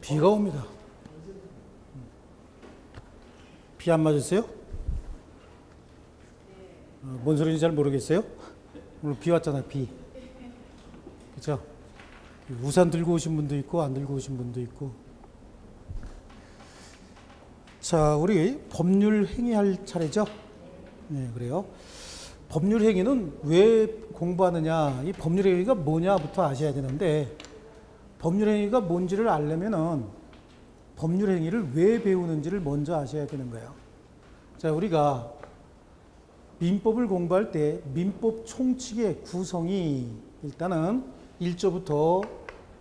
비가 옵니다. 비 안 맞으세요? 뭔 소리인지 잘 모르겠어요? 오늘 비 왔잖아요, 비. 그죠? 우산 들고 오신 분도 있고, 안 들고 오신 분도 있고. 자, 우리 법률 행위할 차례죠? 네, 그래요. 법률 행위는 왜 공부하느냐, 이 법률 행위가 뭐냐부터 아셔야 되는데, 법률 행위가 뭔지를 알려면은 법률 행위를 왜 배우는지를 먼저 아셔야 되는 거예요. 자, 우리가 민법을 공부할 때 민법 총칙의 구성이 일단은 1조부터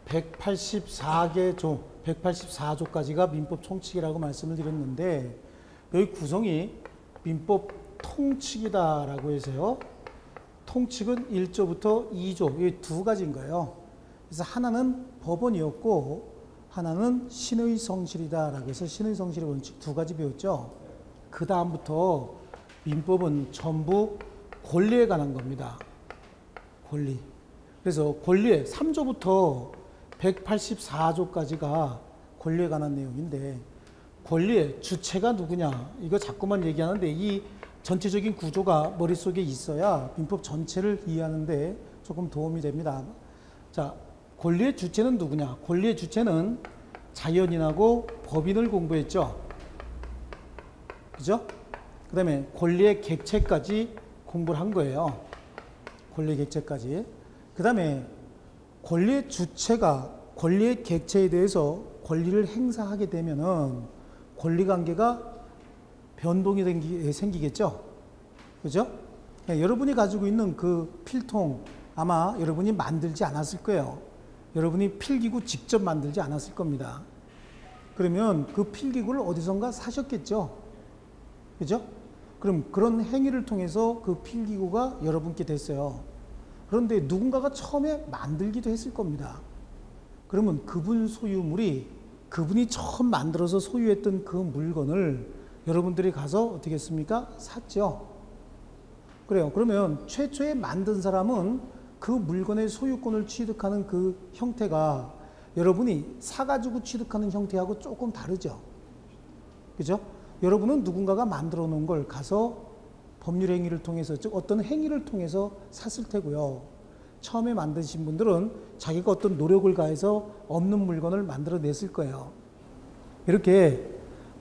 184개 조, 184조까지가 민법 총칙이라고 말씀을 드렸는데, 여기 구성이 민법 통칙이다라고 해서요. 통칙은 1조부터 2조, 이 두 가지인 거예요. 그래서 하나는 법원이었고 하나는 신의 성실이다라고 해서 신의 성실의 원칙 두 가지 배웠죠. 그 다음부터 민법은 전부 권리에 관한 겁니다. 권리. 그래서 권리에 3조부터 184조까지가 권리에 관한 내용인데, 권리의 주체가 누구냐, 이거 자꾸만 얘기하는데 이 전체적인 구조가 머릿속에 있어야 민법 전체를 이해하는데 조금 도움이 됩니다. 자, 권리의 주체는 누구냐? 권리의 주체는 자연인하고 법인을 공부했죠. 그죠? 그 다음에 권리의 객체까지 공부를 한 거예요. 권리의 객체까지. 그 다음에 권리의 주체가 권리의 객체에 대해서 권리를 행사하게 되면은 권리관계가 변동이 생기겠죠. 그죠? 여러분이 가지고 있는 그 필통 아마 여러분이 만들지 않았을 거예요. 여러분이 필기구 직접 만들지 않았을 겁니다. 그러면 그 필기구를 어디선가 사셨겠죠. 그죠? 그럼 그런 행위를 통해서 그 필기구가 여러분께 됐어요. 그런데 누군가가 처음에 만들기도 했을 겁니다. 그러면 그분 소유물이 그분이 처음 만들어서 소유했던 그 물건을 여러분들이 가서 어떻게 했습니까? 샀죠. 그래요. 그러면 최초에 만든 사람은 그 물건의 소유권을 취득하는 그 형태가 여러분이 사가지고 취득하는 형태하고 조금 다르죠. 그죠? 여러분은 누군가가 만들어 놓은 걸 가서 법률 행위를 통해서, 즉 어떤 행위를 통해서 샀을 테고요. 처음에 만드신 분들은 자기가 어떤 노력을 가해서 없는 물건을 만들어 냈을 거예요. 이렇게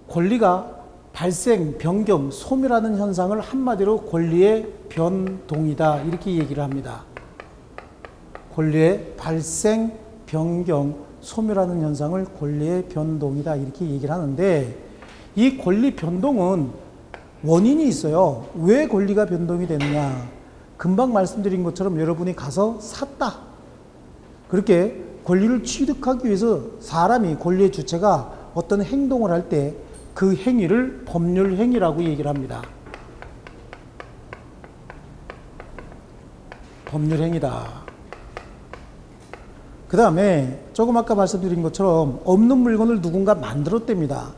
권리가 발생, 변경, 소멸하는 현상을 한마디로 권리의 변동이다, 이렇게 얘기를 합니다. 권리의 발생, 변경, 소멸하는 현상을 권리의 변동이다, 이렇게 얘기를 하는데, 이 권리 변동은 원인이 있어요. 왜 권리가 변동이 되느냐? 금방 말씀드린 것처럼 여러분이 가서 샀다. 그렇게 권리를 취득하기 위해서 사람이, 권리의 주체가 어떤 행동을 할 때 그 행위를 법률 행위라고 얘기를 합니다. 법률 행위다. 그 다음에 조금 아까 말씀드린 것처럼 없는 물건을 누군가 만들었답니다.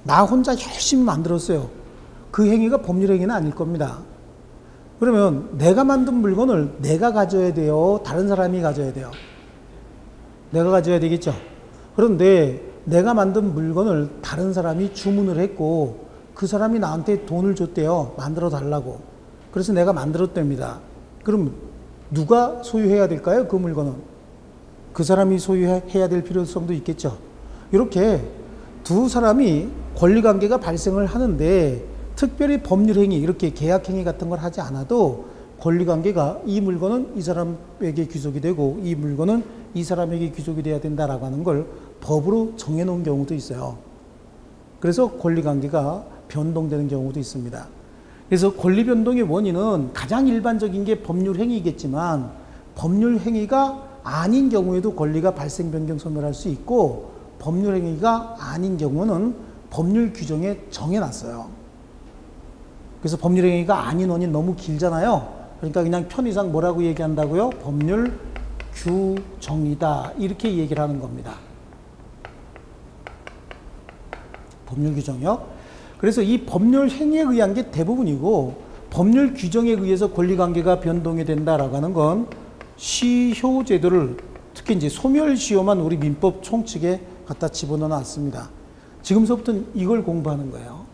나 혼자 열심히 만들었어요. 그 행위가 법률 행위는 아닐 겁니다. 그러면 내가 만든 물건을 내가 가져야 돼요? 다른 사람이 가져야 돼요? 내가 가져야 되겠죠. 그런데 내가 만든 물건을 다른 사람이 주문을 했고 그 사람이 나한테 돈을 줬대요. 만들어 달라고. 그래서 내가 만들었답니다. 그럼 누가 소유해야 될까요? 그 물건은? 그 사람이 소유해야 될 필요성도 있겠죠. 이렇게 두 사람이 권리관계가 발생을 하는데, 특별히 법률행위, 이렇게 계약행위 같은 걸 하지 않아도 권리관계가, 이 물건은 이 사람에게 귀속이 되고 이 물건은 이 사람에게 귀속이 돼야 된다라고 하는 걸 법으로 정해놓은 경우도 있어요. 그래서 권리관계가 변동되는 경우도 있습니다. 그래서 권리변동의 원인은 가장 일반적인 게 법률행위겠지만, 법률행위가 아닌 경우에도 권리가 발생, 변경, 소멸할 수 있고, 법률행위가 아닌 경우는 법률 규정에 정해놨어요. 그래서 법률행위가 아닌 원인 너무 길잖아요. 그러니까 그냥 편의상 뭐라고 얘기한다고요? 법률 규정이다, 이렇게 얘기를 하는 겁니다. 법률 규정이요. 그래서 이 법률 행위에 의한 게 대부분이고, 법률 규정에 의해서 권리관계가 변동이 된다라고 하는 건 시효 제도를, 특히 이제 소멸시효만 우리 민법 총칙에 갖다 집어넣어 놨습니다. 지금서부터는 이걸 공부하는 거예요.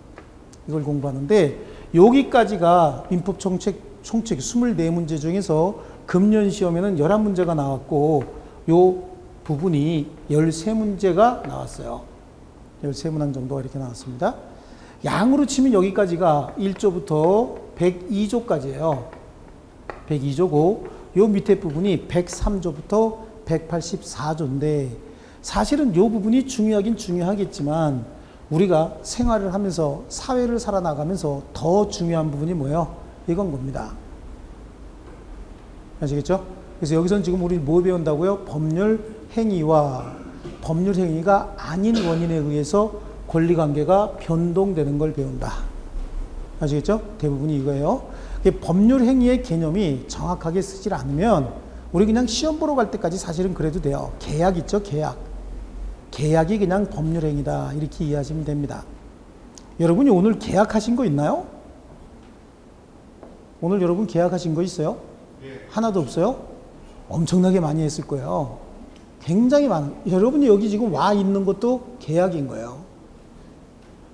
이걸 공부하는데 여기까지가 민법 총책 24문제 중에서 금년 시험에는 11문제가 나왔고 요 부분이 13문제가 나왔어요. 13문항 정도가 이렇게 나왔습니다. 양으로 치면 여기까지가 1조부터 102조까지예요. 102조고 요 밑에 부분이 103조부터 184조인데 사실은 요 부분이 중요하긴 중요하겠지만 우리가 생활을 하면서 사회를 살아나가면서 더 중요한 부분이 뭐예요? 이건 겁니다. 아시겠죠? 그래서 여기서는 지금 우리 뭐 배운다고요? 법률 행위와 법률 행위가 아닌 원인에 의해서 권리관계가 변동되는 걸 배운다. 아시겠죠? 대부분이 이거예요. 법률 행위의 개념이 정확하게 쓰질 않으면 우리 그냥 시험 보러 갈 때까지 사실은 그래도 돼요. 계약 있죠? 계약. 계약이 그냥 법률 행위다. 이렇게 이해하시면 됩니다. 여러분이 오늘 계약하신 거 있나요? 오늘 여러분 계약하신 거 있어요? 하나도 없어요? 엄청나게 많이 했을 거예요. 굉장히 많은. 여러분이 여기 지금 와 있는 것도 계약인 거예요.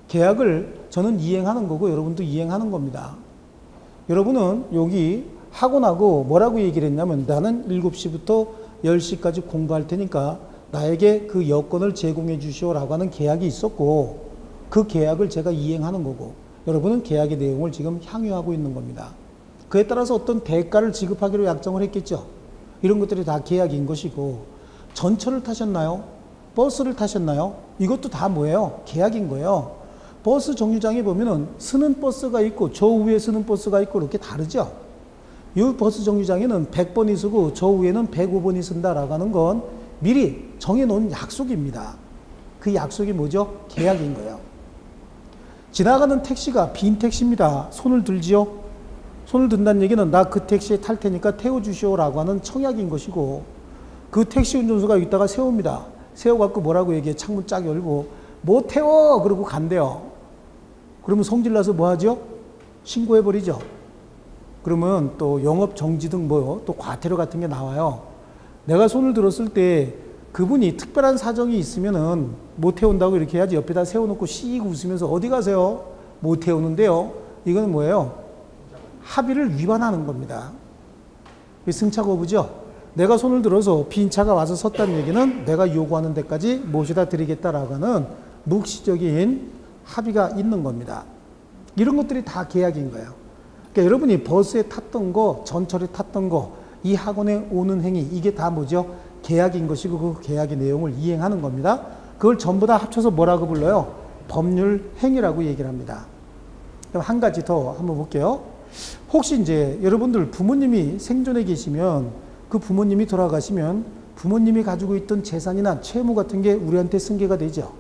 계약을 저는 이행하는 거고 여러분도 이행하는 겁니다. 여러분은 여기 하고 나고 뭐라고 얘기를 했냐면 나는 7시부터 10시까지 공부할 테니까 나에게 그 여건을 제공해 주시오라고 하는 계약이 있었고 그 계약을 제가 이행하는 거고 여러분은 계약의 내용을 지금 향유하고 있는 겁니다. 그에 따라서 어떤 대가를 지급하기로 약정을 했겠죠. 이런 것들이 다 계약인 것이고 전철을 타셨나요? 버스를 타셨나요? 이것도 다 뭐예요? 계약인 거예요. 버스 정류장에 보면은 쓰는 버스가 있고 저 위에 쓰는 버스가 있고 이렇게 다르죠. 이 버스 정류장에는 100번이 쓰고 저 위에는 105번이 쓴다라고 하는 건 미리 정해놓은 약속입니다. 그 약속이 뭐죠? 계약인 거예요. 지나가는 택시가 빈 택시입니다. 손을 들지요? 손을 든다는 얘기는 나 그 택시에 탈 테니까 태워주시오라고 하는 청약인 것이고 그 택시 운전수가 여기다가 세웁니다. 세워갖고 뭐라고 얘기해? 창문 쫙 열고 뭐 태워! 그러고 간대요. 그러면 성질나서 뭐 하죠? 신고해버리죠. 그러면 또 영업 정지 등 뭐요? 또 과태료 같은 게 나와요. 내가 손을 들었을 때 그분이 특별한 사정이 있으면은 못 태운다고 이렇게 해야지 옆에다 세워놓고 씩 웃으면서 어디 가세요? 못 태우는데요. 이건 뭐예요? 합의를 위반하는 겁니다. 승차 거부죠? 내가 손을 들어서 빈 차가 와서 섰다는 얘기는 내가 요구하는 데까지 모셔다 드리겠다라고 하는 묵시적인 합의가 있는 겁니다. 이런 것들이 다 계약인 거예요. 그러니까 여러분이 버스에 탔던 거, 전철에 탔던 거, 이 학원에 오는 행위, 이게 다 뭐죠? 계약인 것이고 그 계약의 내용을 이행하는 겁니다. 그걸 전부 다 합쳐서 뭐라고 불러요? 법률 행위라고 얘기를 합니다. 그럼 한 가지 더 한번 볼게요. 혹시 이제 여러분들 부모님이 생존해 계시면 그 부모님이 돌아가시면 부모님이 가지고 있던 재산이나 채무 같은 게 우리한테 승계가 되죠.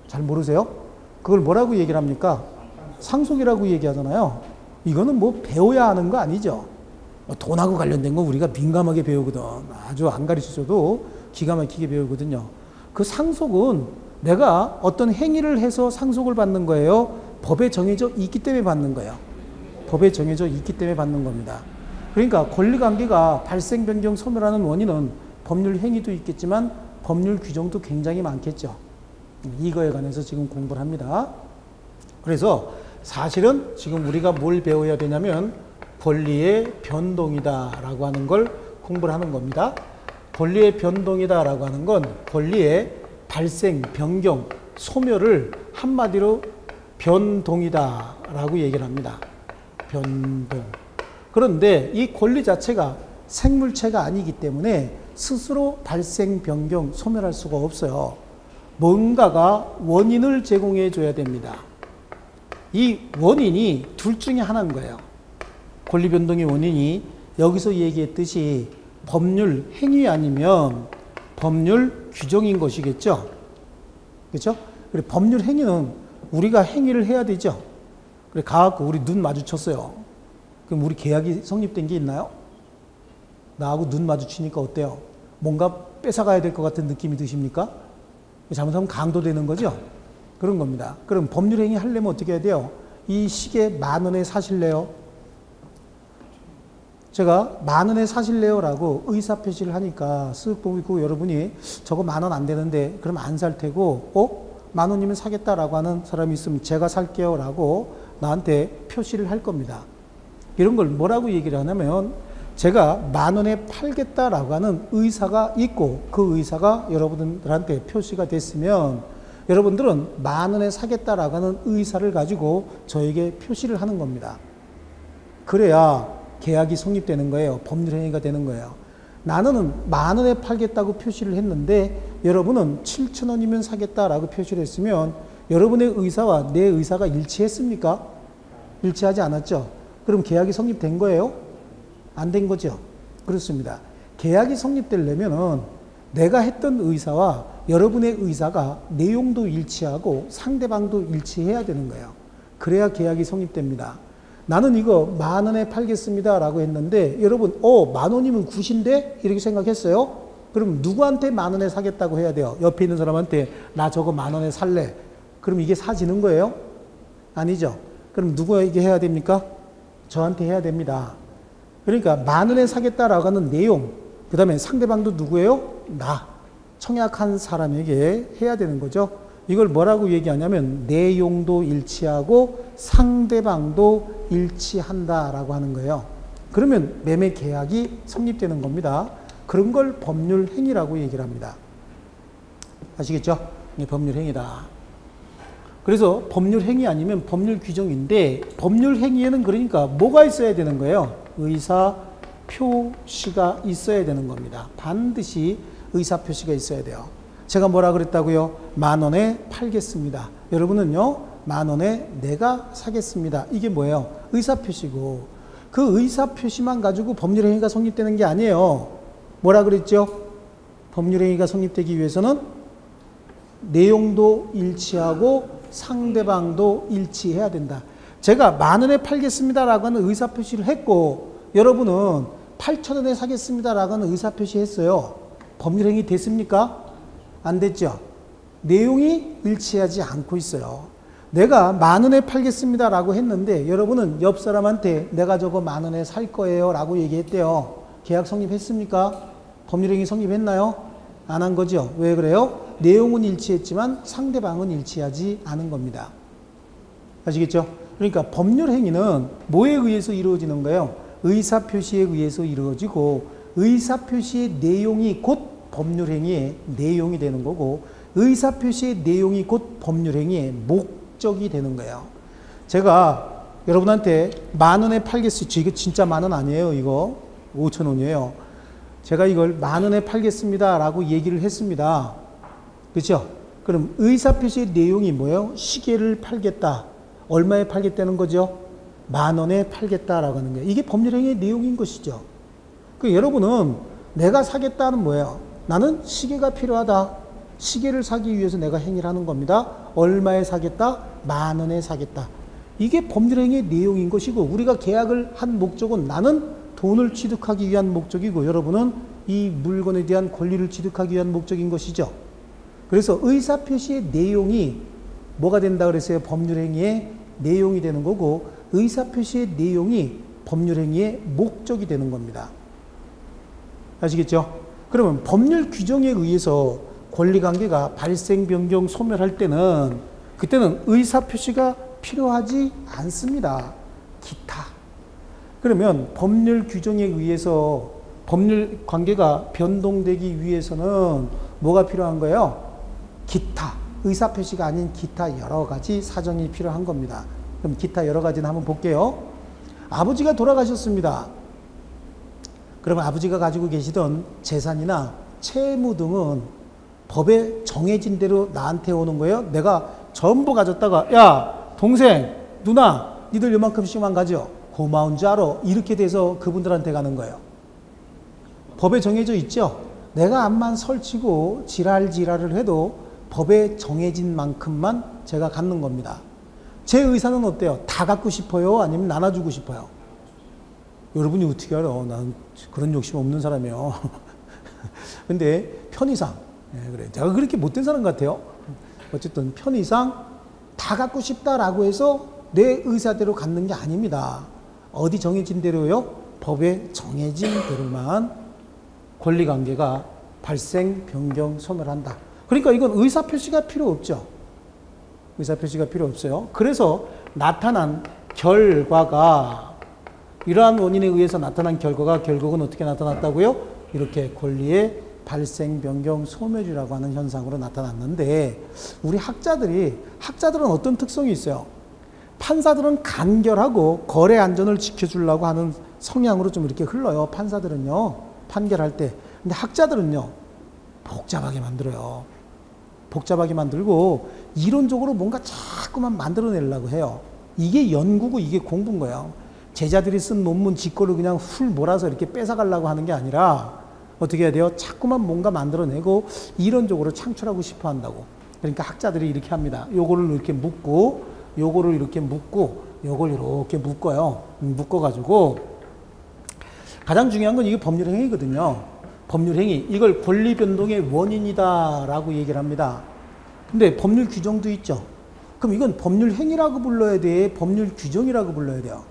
잘 모르세요? 그걸 뭐라고 얘기를 합니까? 상속이라고 얘기하잖아요. 이거는 뭐 배워야 하는 거 아니죠. 돈하고 관련된 건 우리가 민감하게 배우거든. 아주 안 가르쳐줘도 기가 막히게 배우거든요. 그 상속은 내가 어떤 행위를 해서 상속을 받는 거예요? 법에 정해져 있기 때문에 받는 거예요. 법에 정해져 있기 때문에 받는 겁니다. 그러니까 권리관계가 발생, 변경, 소멸하는 원인은 법률 행위도 있겠지만 법률 규정도 굉장히 많겠죠. 이거에 관해서 지금 공부를 합니다. 그래서 사실은 지금 우리가 뭘 배워야 되냐면 권리의 변동이다라고 하는 걸 공부를 하는 겁니다. 권리의 변동이다라고 하는 건 권리의 발생, 변경, 소멸을 한마디로 변동이다라고 얘기를 합니다. 변동. 그런데 이 권리 자체가 생물체가 아니기 때문에 스스로 발생, 변경, 소멸할 수가 없어요. 뭔가가 원인을 제공해 줘야 됩니다. 이 원인이 둘 중에 하나인 거예요. 권리 변동의 원인이 여기서 얘기했듯이 법률 행위 아니면 법률 규정인 것이겠죠. 그렇죠? 그래 법률 행위는 우리가 행위를 해야 되죠. 그래 가갖고 우리 눈 마주쳤어요. 그럼 우리 계약이 성립된 게 있나요? 나하고 눈 마주치니까 어때요? 뭔가 뺏어가야 될 것 같은 느낌이 드십니까? 잘못하면 강도되는 거죠? 그런 겁니다. 그럼 법률 행위 하려면 어떻게 해야 돼요? 이 시계 10,000원에 사실래요? 제가 10,000원에 사실래요? 라고 의사표시를 하니까 쓱 보고 여러분이 저거 10,000원 안 되는데 그럼 안 살 테고, 10,000원이면 사겠다라고 하는 사람이 있으면 제가 살게요. 라고 나한테 표시를 할 겁니다. 이런 걸 뭐라고 얘기를 하냐면 제가 10,000원에 팔겠다라고 하는 의사가 있고 그 의사가 여러분들한테 표시가 됐으면 여러분들은 10,000원에 사겠다라고 하는 의사를 가지고 저에게 표시를 하는 겁니다. 그래야 계약이 성립되는 거예요. 법률 행위가 되는 거예요. 나는 10,000원에 팔겠다고 표시를 했는데 여러분은 7,000원이면 사겠다라고 표시를 했으면 여러분의 의사와 내 의사가 일치했습니까? 일치하지 않았죠? 그럼 계약이 성립된 거예요? 안 된 거죠? 그렇습니다. 계약이 성립되려면은 내가 했던 의사와 여러분의 의사가 내용도 일치하고 상대방도 일치해야 되는 거예요. 그래야 계약이 성립됩니다. 나는 이거 10,000원에 팔겠습니다 라고 했는데 여러분 10,000원이면 굿인데? 이렇게 생각했어요? 그럼 누구한테 10,000원에 사겠다고 해야 돼요? 옆에 있는 사람한테 나 저거 10,000원에 살래. 그럼 이게 사지는 거예요? 아니죠. 그럼 누구에게 해야 됩니까? 저한테 해야 됩니다. 그러니까 10,000원에 사겠다라고 하는 내용, 그 다음에 상대방도 누구예요? 나. 청약한 사람에게 해야 되는 거죠. 이걸 뭐라고 얘기하냐면 내용도 일치하고 상대방도 일치한다라고 하는 거예요. 그러면 매매 계약이 성립되는 겁니다. 그런 걸 법률 행위라고 얘기를 합니다. 아시겠죠? 이게 법률 행위다. 그래서 법률 행위 아니면 법률 규정인데 법률 행위에는 그러니까 뭐가 있어야 되는 거예요? 의사 표시가 있어야 되는 겁니다. 반드시 의사 표시가 있어야 돼요. 제가 뭐라 그랬다고요? 10,000원에 팔겠습니다. 여러분은요, 10,000원에 내가 사겠습니다. 이게 뭐예요? 의사 표시고 그 의사 표시만 가지고 법률 행위가 성립되는 게 아니에요. 뭐라 그랬죠? 법률 행위가 성립되기 위해서는 내용도 일치하고 상대방도 일치해야 된다. 제가 10,000원에 팔겠습니다라고 하는 의사 표시를 했고 여러분은 8,000원에 사겠습니다라고 하는 의사 표시했어요. 법률 행위 됐습니까? 안 됐죠. 내용이 일치하지 않고 있어요. 내가 10,000원에 팔겠습니다라고 했는데 여러분은 옆 사람한테 내가 저거 10,000원에 살 거예요 라고 얘기했대요. 계약 성립했습니까? 법률 행위 성립했나요? 안 한 거죠. 왜 그래요? 내용은 일치했지만 상대방은 일치하지 않은 겁니다. 아시겠죠? 그러니까 법률 행위는 뭐에 의해서 이루어지는 거예요? 의사 표시에 의해서 이루어지고 의사 표시의 내용이 곧 법률 행위의 내용이 되는 거고 의사 표시의 내용이 곧 법률 행위의 목적이 되는 거예요. 제가 여러분한테 10,000원에 팔겠습니다. 이거 진짜 10,000원 아니에요. 이거 5,000원이에요. 제가 이걸 10,000원에 팔겠습니다 라고 얘기를 했습니다. 그렇죠? 그럼 의사 표시의 내용이 뭐예요? 시계를 팔겠다. 얼마에 팔겠다는 거죠? 10,000원에 팔겠다라고 하는 거예요. 이게 법률행위의 내용인 것이죠. 그 여러분은 내가 사겠다는 뭐예요? 나는 시계가 필요하다. 시계를 사기 위해서 내가 행위를 하는 겁니다. 얼마에 사겠다? 10,000원에 사겠다. 이게 법률행위의 내용인 것이고 우리가 계약을 한 목적은 나는 돈을 취득하기 위한 목적이고 여러분은 이 물건에 대한 권리를 취득하기 위한 목적인 것이죠. 그래서 의사표시의 내용이 뭐가 된다 그랬어요? 법률행위의 내용이 되는 거고 의사표시의 내용이 법률행위의 목적이 되는 겁니다. 아시겠죠? 그러면 법률 규정에 의해서 권리관계가 발생, 변경, 소멸할 때는 그때는 의사표시가 필요하지 않습니다. 기타. 그러면 법률 규정에 의해서 법률 관계가 변동되기 위해서는 뭐가 필요한 거예요? 기타. 의사표시가 아닌 기타 여러 가지 사정이 필요한 겁니다. 그럼 기타 여러 가지는 한번 볼게요. 아버지가 돌아가셨습니다. 그러면 아버지가 가지고 계시던 재산이나 채무 등은 법에 정해진 대로 나한테 오는 거예요. 내가 전부 가졌다가 야 동생 누나 니들 요만큼씩만 가져. 고마운 줄 알아. 이렇게 돼서 그분들한테 가는 거예요. 법에 정해져 있죠. 내가 암만 설치고 지랄을 해도 법에 정해진 만큼만 제가 갖는 겁니다. 제 의사는 어때요? 다 갖고 싶어요? 아니면 나눠주고 싶어요? 여러분이 어떻게 알아? 난 그런 욕심 없는 사람이에요. 근데 편의상, 그래. 제가 그렇게 못된 사람 같아요. 어쨌든 편의상 다 갖고 싶다라고 해서 내 의사대로 갖는 게 아닙니다. 어디 정해진 대로요? 법에 정해진 대로만 권리관계가 발생, 변경, 소멸한다. 그러니까 이건 의사표시가 필요 없죠. 의사표시가 필요 없어요. 그래서 나타난 결과가 이러한 원인에 의해서 나타난 결과가 결국은 어떻게 나타났다고요? 이렇게 권리의 발생, 변경, 소멸이라고 하는 현상으로 나타났는데 우리 학자들은 어떤 특성이 있어요? 판사들은 간결하고 거래 안전을 지켜주려고 하는 성향으로 좀 이렇게 흘러요. 판사들은요. 판결할 때. 근데 학자들은요. 복잡하게 만들어요. 복잡하게 만들고 이론적으로 뭔가 자꾸만 만들어내려고 해요. 이게 연구고 이게 공부인 거예요. 제자들이 쓴 논문 직거를 그냥 훌 몰아서 이렇게 뺏어가려고 하는 게 아니라 어떻게 해야 돼요? 자꾸만 뭔가 만들어내고 이론적으로 창출하고 싶어 한다고. 그러니까 학자들이 이렇게 합니다. 요거를 이렇게 묶고 요거를 이렇게 묶고 요걸 이렇게 묶어요. 묶어가지고 가장 중요한 건 이게 법률행위거든요. 법률행위. 이걸 권리변동의 원인이다 라고 얘기를 합니다. 근데 법률 규정도 있죠. 그럼 이건 법률행위라고 불러야 돼? 법률 규정이라고 불러야 돼요?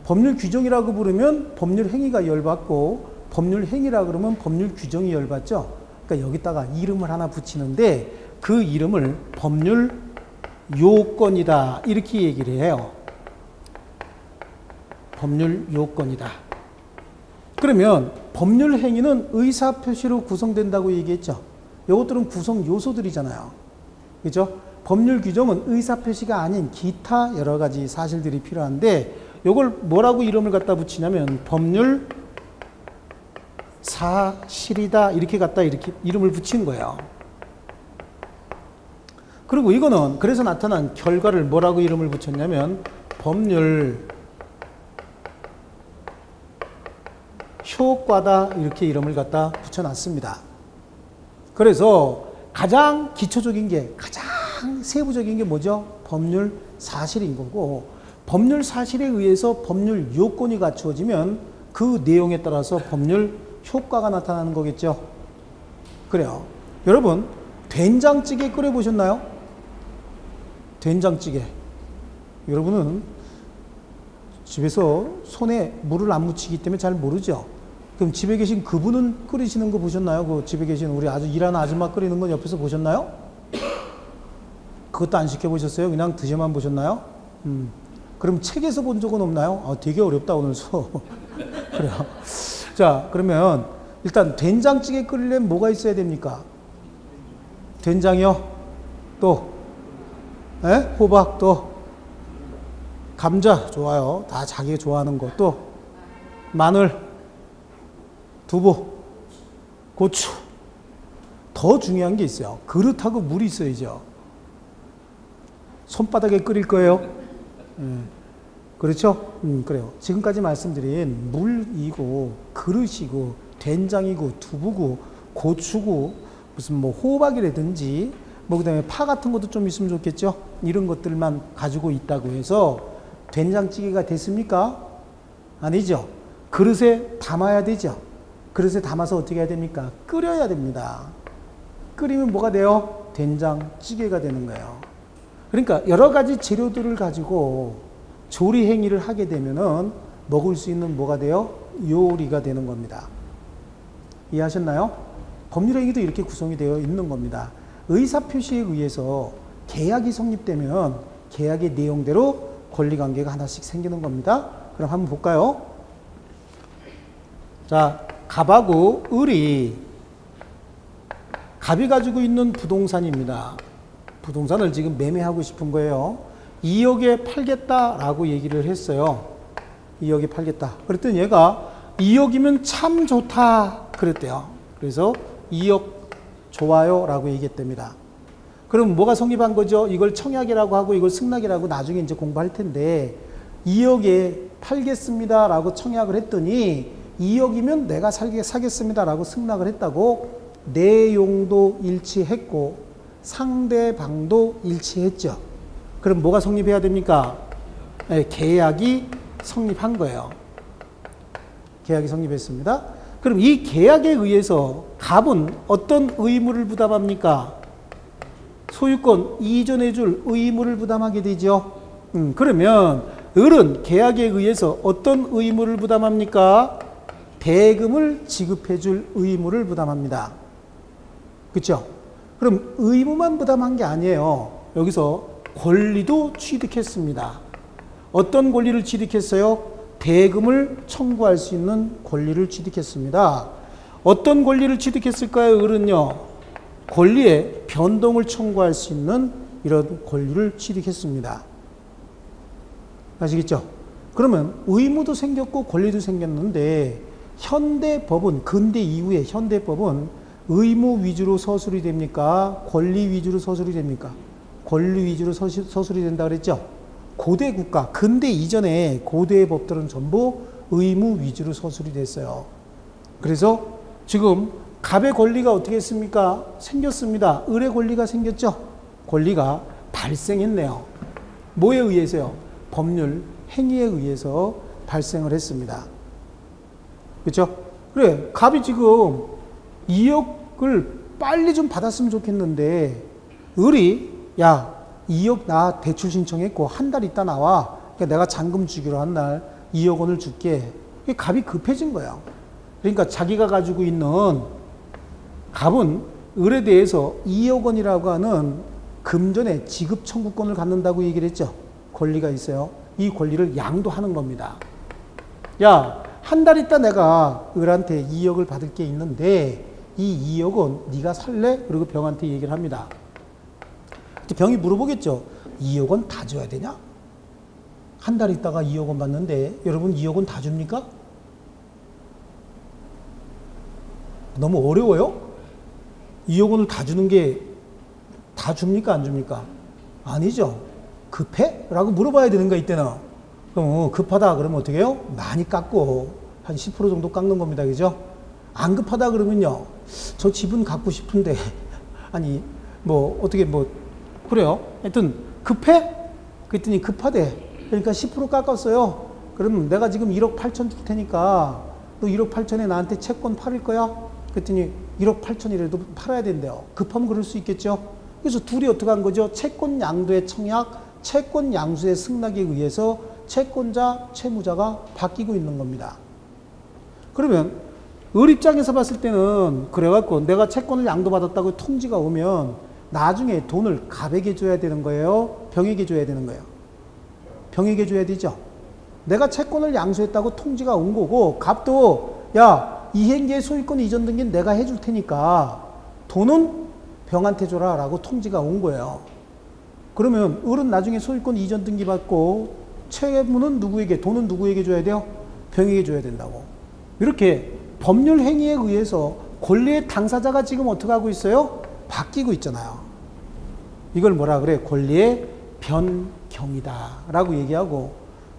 법률 규정이라고 부르면 법률행위가 열받고 법률행위라 그러면 법률 규정이 열받죠. 그러니까 여기다가 이름을 하나 붙이는데 그 이름을 법률 요건이다 이렇게 얘기를 해요. 법률 요건이다. 그러면 법률 행위는 의사표시로 구성된다고 얘기했죠. 이것들은 구성 요소들이잖아요. 그죠? 법률 규정은 의사표시가 아닌 기타 여러 가지 사실들이 필요한데 이걸 뭐라고 이름을 갖다 붙이냐면 법률 사실이다 이렇게 갖다 이렇게 이름을 붙인 거예요. 그리고 이거는 그래서 나타난 결과를 뭐라고 이름을 붙였냐면 법률 효과다 이렇게 이름을 갖다 붙여놨습니다. 그래서 가장 기초적인 게 가장 세부적인 게 뭐죠? 법률 사실인 거고 법률 사실에 의해서 법률 요건이 갖추어지면 그 내용에 따라서 법률 효과가 나타나는 거겠죠. 그래요. 여러분 된장찌개 끓여 보셨나요? 된장찌개. 여러분은 집에서 손에 물을 안 묻히기 때문에 잘 모르죠. 그럼 집에 계신 그분은 끓이시는 거 보셨나요? 그 집에 계신 우리 아주 일하는 아줌마 끓이는 건 옆에서 보셨나요? 그것도 안 시켜보셨어요? 그냥 드셔만 보셨나요? 그럼 책에서 본 적은 없나요? 아, 되게 어렵다 오늘 수업. 그래요. 자, 그러면 일단 된장찌개 끓이려면 뭐가 있어야 됩니까? 된장이요. 또 호박, 또 감자 좋아요. 다 자기가 좋아하는 거. 또 마늘, 두부, 고추. 더 중요한 게 있어요. 그릇하고 물이 있어야죠. 손바닥에 끓일 거예요. 그렇죠? 그래요. 지금까지 말씀드린 물이고 그릇이고 된장이고 두부고 고추고 무슨 뭐 호박이라든지 뭐 그다음에 파 같은 것도 좀 있으면 좋겠죠. 이런 것들만 가지고 있다고 해서 된장찌개가 됐습니까? 아니죠. 그릇에 담아야 되죠. 그릇에 담아서 어떻게 해야 됩니까? 끓여야 됩니다. 끓이면 뭐가 돼요? 된장찌개가 되는 거예요. 그러니까 여러 가지 재료들을 가지고 조리 행위를 하게 되면은 먹을 수 있는 뭐가 돼요? 요리가 되는 겁니다. 이해하셨나요? 법률 행위도 이렇게 구성이 되어 있는 겁니다. 의사표시에 의해서 계약이 성립되면 계약의 내용대로 권리관계가 하나씩 생기는 겁니다. 그럼 한번 볼까요? 자, 갑하고 을이 갑이 가지고 있는 부동산입니다. 부동산을 지금 매매하고 싶은 거예요. 2억에 팔겠다라고 얘기를 했어요. 2억에 팔겠다. 그랬더니 얘가 2억이면 참 좋다 그랬대요. 그래서 2억 좋아요 라고 얘기했답니다. 그럼 뭐가 성립한 거죠? 이걸 청약이라고 하고 이걸 승낙이라고 나중에 이제 공부할 텐데 2억에 팔겠습니다 라고 청약을 했더니 2억이면 내가 사겠습니다 라고 승낙을 했다고 내용도 일치했고 상대방도 일치했죠. 그럼 뭐가 성립해야 됩니까? 네, 계약이 성립한 거예요. 계약이 성립했습니다. 그럼 이 계약에 의해서 갑은 어떤 의무를 부담합니까? 소유권 이전해 줄 의무를 부담하게 되죠. 그러면 을은 계약에 의해서 어떤 의무를 부담합니까? 대금을 지급해 줄 의무를 부담합니다. 그렇죠? 그럼 의무만 부담한 게 아니에요. 여기서 권리도 취득했습니다. 어떤 권리를 취득했어요? 대금을 청구할 수 있는 권리를 취득했습니다. 어떤 권리를 취득했을까요? 을은요. 권리의 변동을 청구할 수 있는 이런 권리를 취득했습니다. 아시겠죠? 그러면 의무도 생겼고 권리도 생겼는데 현대법은, 근대 이후의 현대법은 의무 위주로 서술이 됩니까? 권리 위주로 서술이 됩니까? 권리 위주로 서술이 된다 그랬죠? 고대 국가, 근대 이전에 고대의 법들은 전부 의무 위주로 서술이 됐어요. 그래서 지금 갑의 권리가 어떻게 했습니까? 생겼습니다. 을의 권리가 생겼죠? 권리가 발생했네요. 뭐에 의해서요? 법률 행위에 의해서 발생을 했습니다. 그렇죠? 그래, 갑이 지금 2억을 빨리 좀 받았으면 좋겠는데 을이 야 2억 나 대출 신청했고 한 달 있다 나와. 그러니까 내가 잔금 주기로 한 날 2억 원을 줄게. 갑이 급해진 거예요. 그러니까 자기가 가지고 있는 갑은 을에 대해서 2억 원이라고 하는 금전의 지급 청구권을 갖는다고 얘기를 했죠. 권리가 있어요. 이 권리를 양도하는 겁니다. 야, 한 달 있다 내가 을한테 2억을 받을 게 있는데 이 2억은 네가 살래? 그리고 병한테 얘기를 합니다. 병이 물어보겠죠. 2억 원 다 줘야 되냐? 한 달 있다가 2억 원 받는데 여러분 2억 원 다 줍니까? 너무 어려워요? 2억 원을 다 주는 게 다 줍니까? 안 줍니까? 아니죠. 급해? 라고 물어봐야 되는 거 이때는. 그럼 급하다 그러면 어떻게 해요? 많이 깎고 한 10% 정도 깎는 겁니다. 그죠? 안 급하다 그러면요. 저 집은 갖고 싶은데 아니 뭐 어떻게 뭐 그래요. 하여튼 급해? 그랬더니 급하대. 그러니까 10% 깎았어요. 그러면 내가 지금 1억 8천 줄 테니까 너 1억 8천에 나한테 채권 팔을 거야? 그랬더니 1억 8천이라도 팔아야 된대요. 급하면 그럴 수 있겠죠. 그래서 둘이 어떻게 한 거죠? 채권 양도의 청약, 채권 양수의 승낙에 의해서 채권자, 채무자가 바뀌고 있는 겁니다. 그러면 을 입장에서 봤을 때는 그래갖고 내가 채권을 양도받았다고 통지가 오면 나중에 돈을 갑에게 줘야 되는 거예요? 병에게 줘야 되는 거예요? 병에게 줘야 되죠. 내가 채권을 양수했다고 통지가 온 거고 갑도 야 이행기의 소유권 이전 등기는 내가 해줄 테니까 돈은 병한테 줘라 라고 통지가 온 거예요. 그러면 을은 나중에 소유권 이전 등기 받고 채무는 누구에게, 돈은 누구에게 줘야 돼요? 병에게 줘야 된다고. 이렇게 법률 행위에 의해서 권리의 당사자가 지금 어떻게 하고 있어요? 바뀌고 있잖아요. 이걸 뭐라 그래? 권리의 변경이다 라고 얘기하고,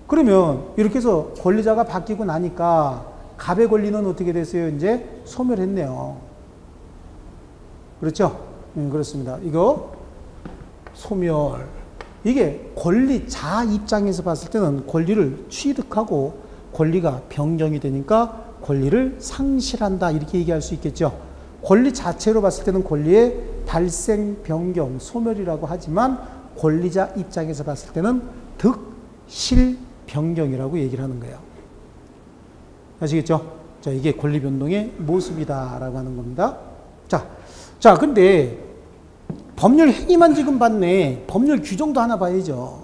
그러면 이렇게 해서 권리자가 바뀌고 나니까 갑의 권리는 어떻게 됐어요? 이제 소멸했네요. 그렇죠? 그렇습니다. 이거 소멸. 이게 권리자 입장에서 봤을 때는 권리를 취득하고 권리가 변경이 되니까 권리를 상실한다 이렇게 얘기할 수 있겠죠. 권리 자체로 봤을 때는 권리의 발생, 변경, 소멸이라고 하지만 권리자 입장에서 봤을 때는 득, 실, 변경이라고 얘기를 하는 거예요. 아시겠죠? 자, 이게 권리 변동의 모습이다라고 하는 겁니다. 자, 근데 법률 행위만 지금 봤네. 법률 규정도 하나 봐야죠.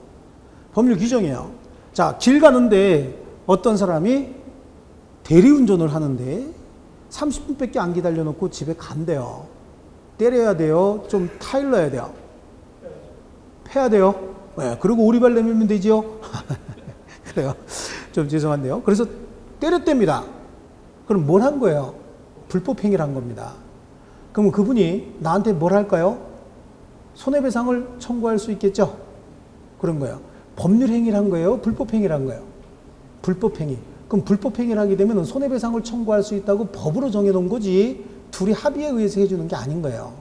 법률 규정이에요. 자, 길 가는데 어떤 사람이 대리운전을 하는데 30분밖에 안 기다려놓고 집에 간대요. 때려야 돼요? 좀 타일러야 돼요? 패야 돼요? 네, 그리고 오리발 내밀면 되죠? 그래요. 좀 죄송한데요. 그래서 때렸답니다. 그럼 뭘 한 거예요? 불법행위를 한 겁니다. 그럼 그분이 나한테 뭘 할까요? 손해배상을 청구할 수 있겠죠? 그런 거예요. 법률행위를 한 거예요? 불법행위를 한 거예요? 불법행위. 그럼 불법행위를 하게 되면 손해배상을 청구할 수 있다고 법으로 정해놓은 거지 둘이 합의에 의해서 해주는 게 아닌 거예요.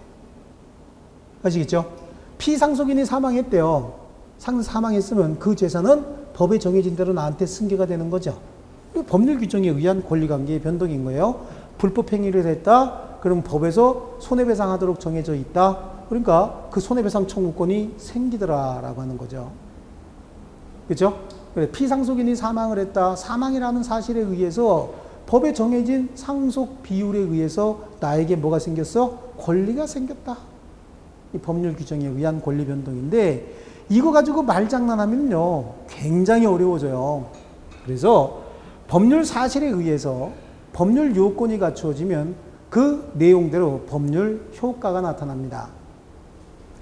아시겠죠? 피상속인이 사망했대요. 사망했으면 그 재산은 법에 정해진 대로 나한테 승계가 되는 거죠. 법률 규정에 의한 권리관계의 변동인 거예요. 불법행위를 했다. 그럼 법에서 손해배상하도록 정해져 있다. 그러니까 그 손해배상 청구권이 생기더라라고 하는 거죠. 그렇죠? 그래, 피상속인이 사망을 했다. 사망이라는 사실에 의해서 법에 정해진 상속 비율에 의해서 나에게 뭐가 생겼어? 권리가 생겼다. 이 법률 규정에 의한 권리 변동인데 이거 가지고 말장난하면요 굉장히 어려워져요. 그래서 법률 사실에 의해서 법률 요건이 갖추어지면 그 내용대로 법률 효과가 나타납니다.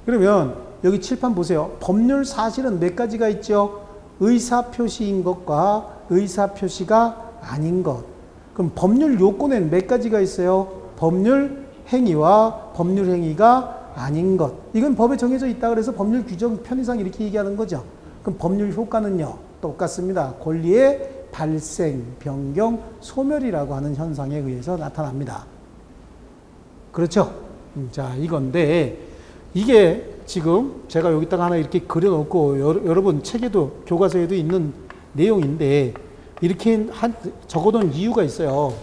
그러면 여기 칠판 보세요. 법률 사실은 몇 가지가 있죠? 의사표시인 것과 의사표시가 아닌 것. 그럼 법률 요건엔 몇 가지가 있어요? 법률 행위와 법률 행위가 아닌 것. 이건 법에 정해져 있다 그래서 법률 규정 편의상 이렇게 얘기하는 거죠. 그럼 법률 효과는요? 똑같습니다. 권리의 발생, 변경, 소멸이라고 하는 현상에 의해서 나타납니다. 그렇죠? 자, 이건데 이게 지금 제가 여기다가 하나 이렇게 그려놓고 여러분 책에도 교과서에도 있는 내용인데 이렇게 적어놓은 이유가 있어요.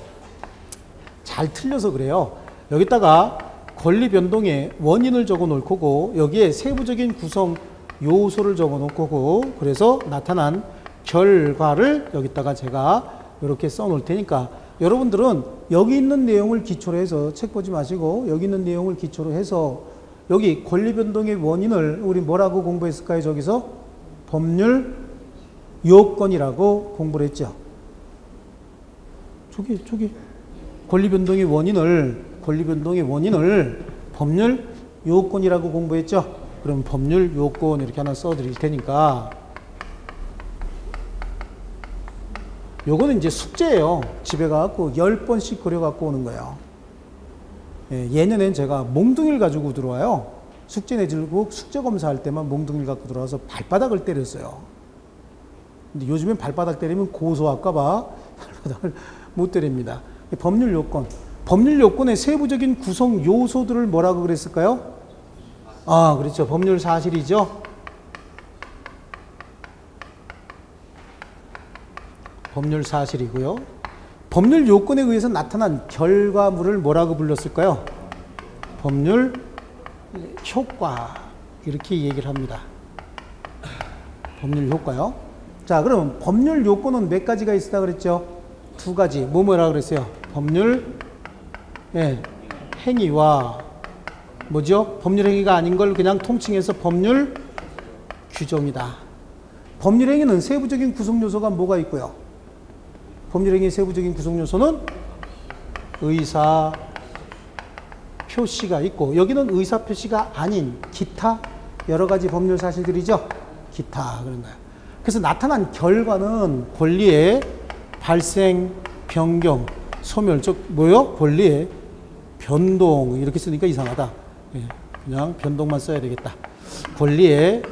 잘 틀려서 그래요. 여기다가 권리 변동의 원인을 적어 놓을 거고 여기에 세부적인 구성 요소를 적어 놓을 거고 그래서 나타난 결과를 여기다가 제가 이렇게 써 놓을 테니까 여러분들은 여기 있는 내용을 기초로 해서 책 보지 마시고 여기 있는 내용을 기초로 해서 여기 권리 변동의 원인을 우리 뭐라고 공부했을까요? 저기서 법률 요건이라고 공부를 했죠. 저기 권리 변동의 원인을 법률 요건이라고 공부했죠. 그럼 법률 요건 이렇게 하나 써 드릴 테니까 요거는 이제 숙제예요. 집에 가갖고 10번씩 그려갖고 오는 거예요. 예, 예년엔 제가 몽둥이를 가지고 들어와요. 숙제 내주고 숙제 검사할 때만 몽둥이를 갖고 들어와서 발바닥을 때렸어요. 근데 요즘엔 발바닥 때리면 고소할까봐 발바닥을 못 때립니다. 법률 요건. 법률 요건의 세부적인 구성 요소들을 뭐라고 그랬을까요? 아, 그렇죠. 법률 사실이죠. 법률 사실이고요. 법률 요건에 의해서 나타난 결과물을 뭐라고 불렀을까요? 법률 효과. 이렇게 얘기를 합니다. 법률 효과요. 자, 그럼 법률 요건은 몇 가지가 있다 그랬죠? 두 가지. 뭐라고 그랬어요? 법률 행위와 뭐죠? 법률 행위가 아닌 걸 그냥 통칭해서 법률 규정이다. 법률 행위는 세부적인 구성 요소가 뭐가 있고요? 법률 행위의 세부적인 구성 요소는 의사 표시가 있고 여기는 의사 표시가 아닌 기타 여러 가지 법률 사실들이죠. 기타 그런 거예요. 그래서 나타난 결과는 권리의 발생, 변경, 소멸, 즉 뭐요? 권리의 변동 이렇게 쓰니까 이상하다. 그냥 변동만 써야 되겠다. 권리의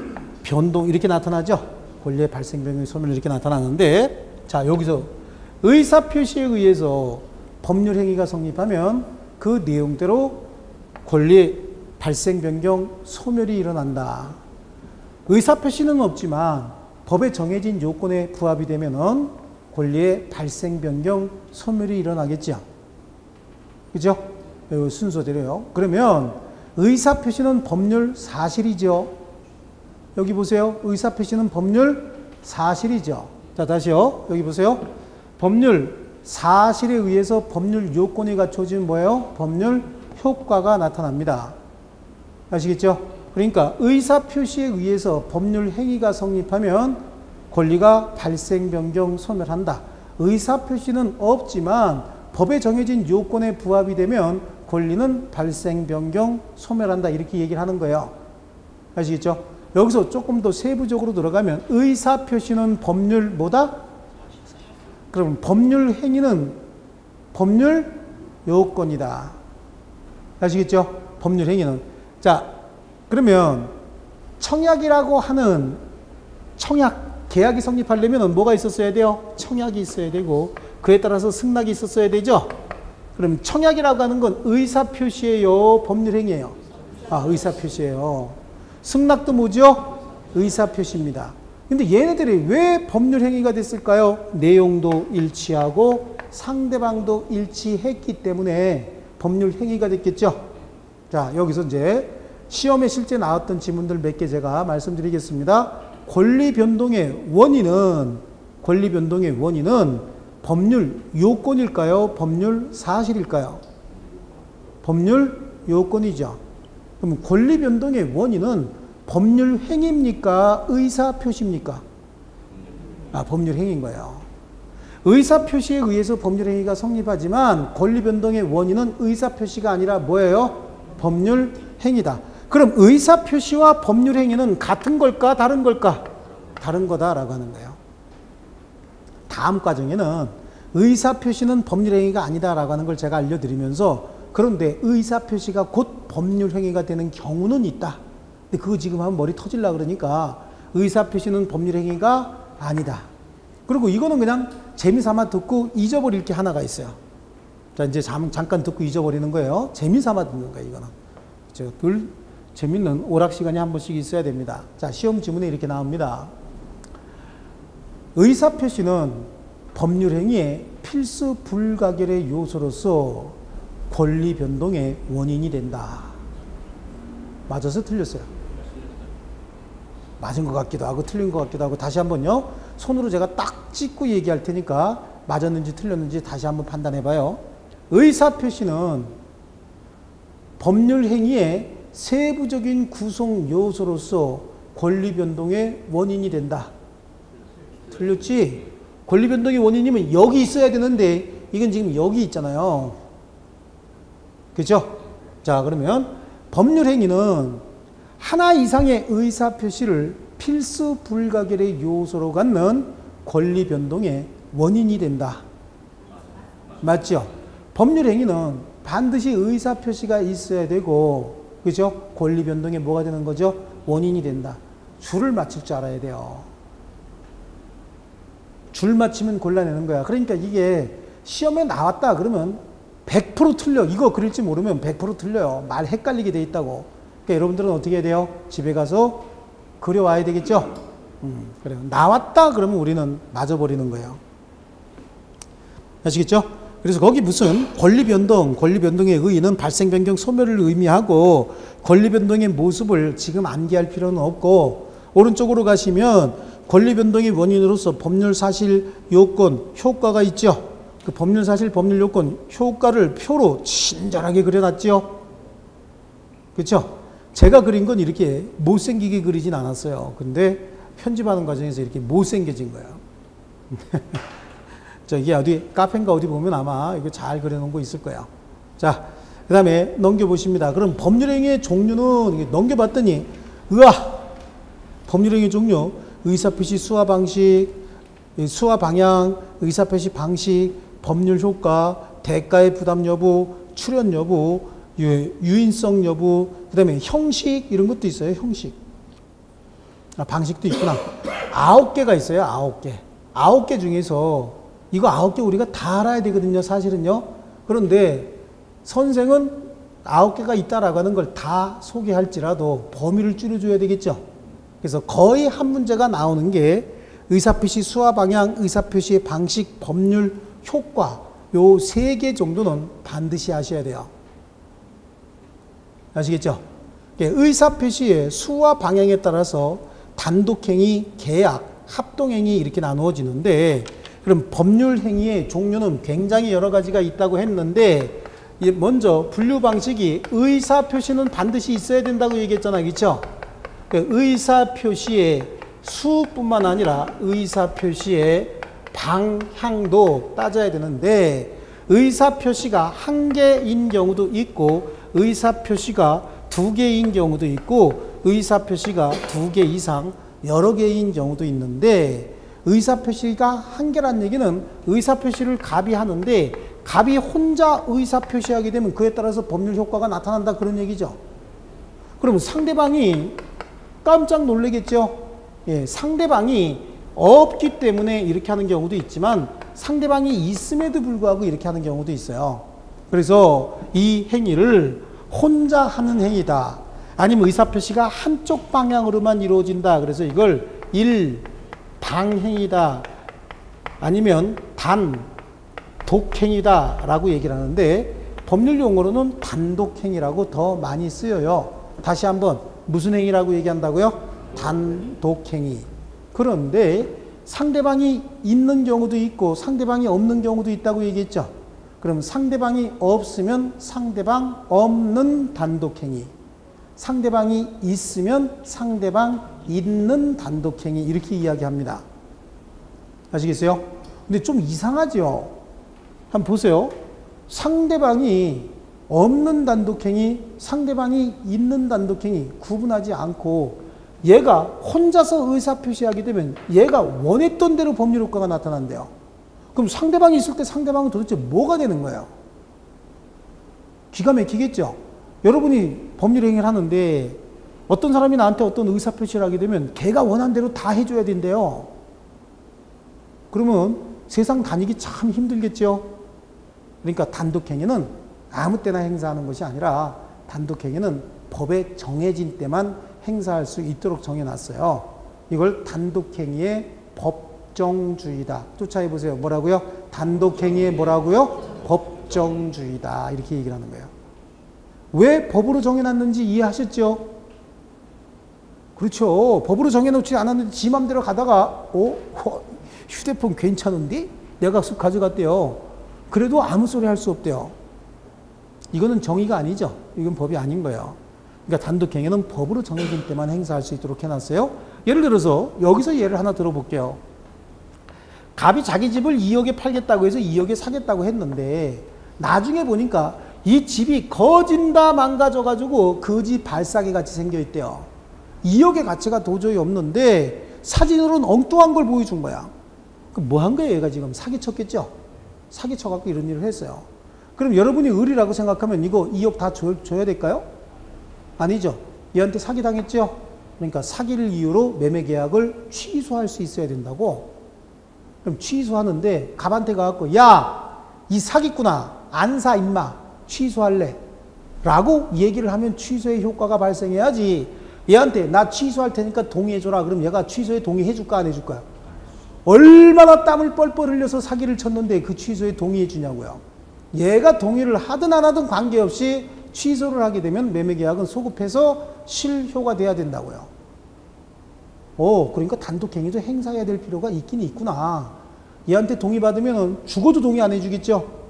변동 이렇게 나타나죠. 권리의 발생, 변경, 소멸 이렇게 나타나는데 자 여기서 의사표시에 의해서 법률 행위가 성립하면 그 내용대로 권리의 발생, 변경, 소멸이 일어난다. 의사표시는 없지만 법에 정해진 요건에 부합이 되면은 권리의 발생, 변경, 소멸이 일어나겠죠. 그죠? 순서대로요. 그러면 의사표시는 법률 사실이죠. 여기 보세요. 의사표시는 법률 사실이죠. 자, 다시요. 여기 보세요. 법률 사실에 의해서 법률 요건이 갖춰진 뭐예요? 법률 효과가 나타납니다. 아시겠죠? 그러니까 의사표시에 의해서 법률 행위가 성립하면 권리가 발생, 변경, 소멸한다. 의사표시는 없지만 법에 정해진 요건에 부합이 되면 권리는 발생, 변경, 소멸한다. 이렇게 얘기를 하는 거예요. 아시겠죠? 여기서 조금 더 세부적으로 들어가면 의사표시는 법률 뭐다? 그럼 법률 행위는 법률 요건이다. 아시겠죠? 법률 행위는. 자, 그러면 청약이라고 하는 계약이 성립하려면 뭐가 있었어야 돼요? 청약이 있어야 되고 그에 따라서 승낙이 있었어야 되죠? 그럼 청약이라고 하는 건 의사표시예요? 법률행위예요? 아, 의사표시예요. 승낙도 뭐죠? 의사표시입니다. 근데 얘네들이 왜 법률행위가 됐을까요? 내용도 일치하고 상대방도 일치했기 때문에 법률행위가 됐겠죠? 자, 여기서 이제 시험에 실제 나왔던 지문들 몇 개 제가 말씀드리겠습니다. 권리 변동의 원인은 법률 요건일까요? 법률 사실일까요? 법률 요건이죠. 그럼 권리 변동의 원인은 법률 행위입니까? 의사 표시입니까? 법률 행위인 거예요. 의사 표시에 의해서 법률 행위가 성립하지만 권리 변동의 원인은 의사 표시가 아니라 뭐예요? 법률 행위다. 그럼 의사 표시와 법률 행위는 같은 걸까? 다른 걸까? 다른 거다라고 하는 거예요. 다음 과정에는 의사 표시는 법률 행위가 아니다라고 하는 걸 제가 알려드리면서 그런데 의사 표시가 곧 법률 행위가 되는 경우는 있다. 근데 그거 지금 하면 머리 터질라 그러니까 의사 표시는 법률 행위가 아니다. 그리고 이거는 그냥 재미삼아 듣고 잊어버릴 게 하나가 있어요. 자, 이제 잠깐 듣고 잊어버리는 거예요. 재미삼아 듣는 거예요, 이거는. 늘 재밌는 오락 시간이 한 번씩 있어야 됩니다. 자, 시험 지문에 이렇게 나옵니다. 의사 표시는 법률 행위의 필수 불가결의 요소로서 권리 변동의 원인이 된다. 맞아서 틀렸어요? 맞은 것 같기도 하고 틀린 것 같기도 하고 다시 한번요. 손으로 제가 딱 찍고 얘기할 테니까 맞았는지 틀렸는지 다시 한번 판단해 봐요. 의사 표시는 법률 행위의 세부적인 구성 요소로서 권리 변동의 원인이 된다. 틀렸지? 권리 변동의 원인이면 여기 있어야 되는데 이건 지금 여기 있잖아요. 그죠? 자, 그러면 법률 행위는 하나 이상의 의사 표시를 필수 불가결의 요소로 갖는 권리 변동의 원인이 된다. 맞죠? 법률 행위는 반드시 의사 표시가 있어야 되고, 그죠? 권리 변동의 뭐가 되는 거죠? 원인이 된다. 줄을 맞출 줄 알아야 돼요. 줄 맞추면 골라내는 거야. 그러니까 이게 시험에 나왔다 그러면 100% 틀려. 이거 그릴지 모르면 100% 틀려요. 말 헷갈리게 돼 있다고. 그러니까 여러분들은 어떻게 해야 돼요? 집에 가서 그려와야 되겠죠? 그래요. 나왔다 그러면 우리는 맞아버리는 거예요. 아시겠죠? 그래서 거기 무슨 권리 변동의 의의는 발생 변경 소멸을 의미하고 권리 변동의 모습을 지금 암기할 필요는 없고 오른쪽으로 가시면 권리 변동의 원인으로서 법률 사실 요건 효과가 있죠. 그 법률 사실 법률 요건 효과를 표로 친절하게 그려놨죠. 그렇죠? 제가 그린 건 이렇게 못생기게 그리진 않았어요. 근데 편집하는 과정에서 이렇게 못생겨진 거예요. 저기 어디 카페인가 어디 보면 아마 이거 잘 그려놓은 거 있을 거예요. 자, 그 다음에 넘겨보십니다. 그럼 법률행위의 종류는 넘겨봤더니 법률행위 종류 의사표시 수화 방식, 수화 방향, 의사표시 방식, 법률 효과, 대가의 부담 여부, 출연 여부, 유인성 여부, 그 다음에 형식 이런 것도 있어요. 형식. 방식도 있구나. 9개가 있어요. 9개. 9개 중에서 이거 9개 우리가 다 알아야 되거든요. 사실은요. 그런데 선생은 9개가 있다라고 하는 걸 다 소개할지라도 범위를 줄여줘야 되겠죠. 그래서 거의 한 문제가 나오는 게 의사표시 수화 방향, 의사표시의 방식, 법률, 효과 요 3개 정도는 반드시 하셔야 돼요. 아시겠죠? 의사표시의 수와 방향에 따라서 단독행위, 계약, 합동행위 이렇게 나누어지는데 그럼 법률행위의 종류는 굉장히 여러 가지가 있다고 했는데 먼저 분류 방식이 의사표시는 반드시 있어야 된다고 얘기했잖아요. 그렇죠? 의사표시의 수뿐만 아니라 의사표시의 방향도 따져야 되는데 의사표시가 1개인 경우도 있고 의사표시가 2개인 경우도 있고 의사표시가 2개 이상 여러 개인 경우도 있는데 의사표시가 1개란 얘기는 의사표시를 갑이 하는데 갑이 혼자 의사표시하게 되면 그에 따라서 법률 효과가 나타난다 그런 얘기죠. 그럼 상대방이 깜짝 놀라겠죠. 예, 상대방이 없기 때문에 이렇게 하는 경우도 있지만 상대방이 있음에도 불구하고 이렇게 하는 경우도 있어요. 그래서 이 행위를 혼자 하는 행위다. 아니면 의사표시가 한쪽 방향으로만 이루어진다. 그래서 이걸 일방행위다. 아니면 단독행위다 라고 얘기를 하는데 법률 용어로는 단독행위라고 더 많이 쓰여요. 다시 한번 무슨 행위라고 얘기한다고요? 단독행위. 그런데 상대방이 있는 경우도 있고 상대방이 없는 경우도 있다고 얘기했죠. 그럼 상대방이 없으면 상대방 없는 단독행위, 상대방이 있으면 상대방 있는 단독행위, 이렇게 이야기합니다. 아시겠어요? 근데 좀 이상하죠? 한번 보세요. 상대방이 없는 단독행위, 상대방이 있는 단독행위 구분하지 않고 얘가 혼자서 의사표시하게 되면 얘가 원했던 대로 법률 효과가 나타난대요. 그럼 상대방이 있을 때 상대방은 도대체 뭐가 되는 거예요? 기가 막히겠죠? 여러분이 법률 행위를 하는데 어떤 사람이 나한테 어떤 의사표시를 하게 되면 걔가 원한 대로 다 해줘야 된대요. 그러면 세상 다니기 참 힘들겠죠? 그러니까 단독행위는 아무 때나 행사하는 것이 아니라 단독행위는 법에 정해진 때만 행사할 수 있도록 정해놨어요. 이걸 단독행위의 법정주의다. 쫓아해보세요. 뭐라고요? 단독행위의 뭐라고요? 법정주의다. 이렇게 얘기를 하는 거예요. 왜 법으로 정해놨는지 이해하셨죠? 그렇죠. 법으로 정해놓지 않았는데 지 맘대로 가다가 휴대폰 괜찮은데? 내가 쑥 가져갔대요. 그래도 아무 소리 할 수 없대요. 이거는 정의가 아니죠. 이건 법이 아닌 거예요. 그러니까 단독행위는 법으로 정해진 때만 행사할 수 있도록 해놨어요. 예를 들어서 여기서 예를 하나 들어볼게요. 갑이 자기 집을 2억에 팔겠다고 해서 2억에 사겠다고 했는데 나중에 보니까 이 집이 거진다 망가져가지고 그 집 발사기 같이 생겨있대요. 2억의 가치가 도저히 없는데 사진으로는 엉뚱한 걸 보여준 거야. 그럼 뭐 한 거예요? 얘가 지금 사기쳤겠죠? 사기쳐갖고 이런 일을 했어요. 그럼 여러분이 의리라고 생각하면 이거 2억 다 줘야 될까요? 아니죠. 얘한테 사기당했죠? 그러니까 사기를 이유로 매매 계약을 취소할 수 있어야 된다고. 그럼 취소하는데 갑한테 가갖고 야, 이 사기꾼아, 안 사 임마, 취소할래 라고 얘기를 하면 취소의 효과가 발생해야지. 얘한테 나 취소할 테니까 동의해줘라. 그럼 얘가 취소에 동의해줄까 안 해줄까요? 얼마나 땀을 뻘뻘 흘려서 사기를 쳤는데 그 취소에 동의해주냐고요. 얘가 동의를 하든 안 하든 관계없이 취소를 하게 되면 매매계약은 소급해서 실효가 돼야 된다고요. 그러니까 단독행위도 행사해야 될 필요가 있긴 있구나. 얘한테 동의받으면 죽어도 동의 안 해주겠죠.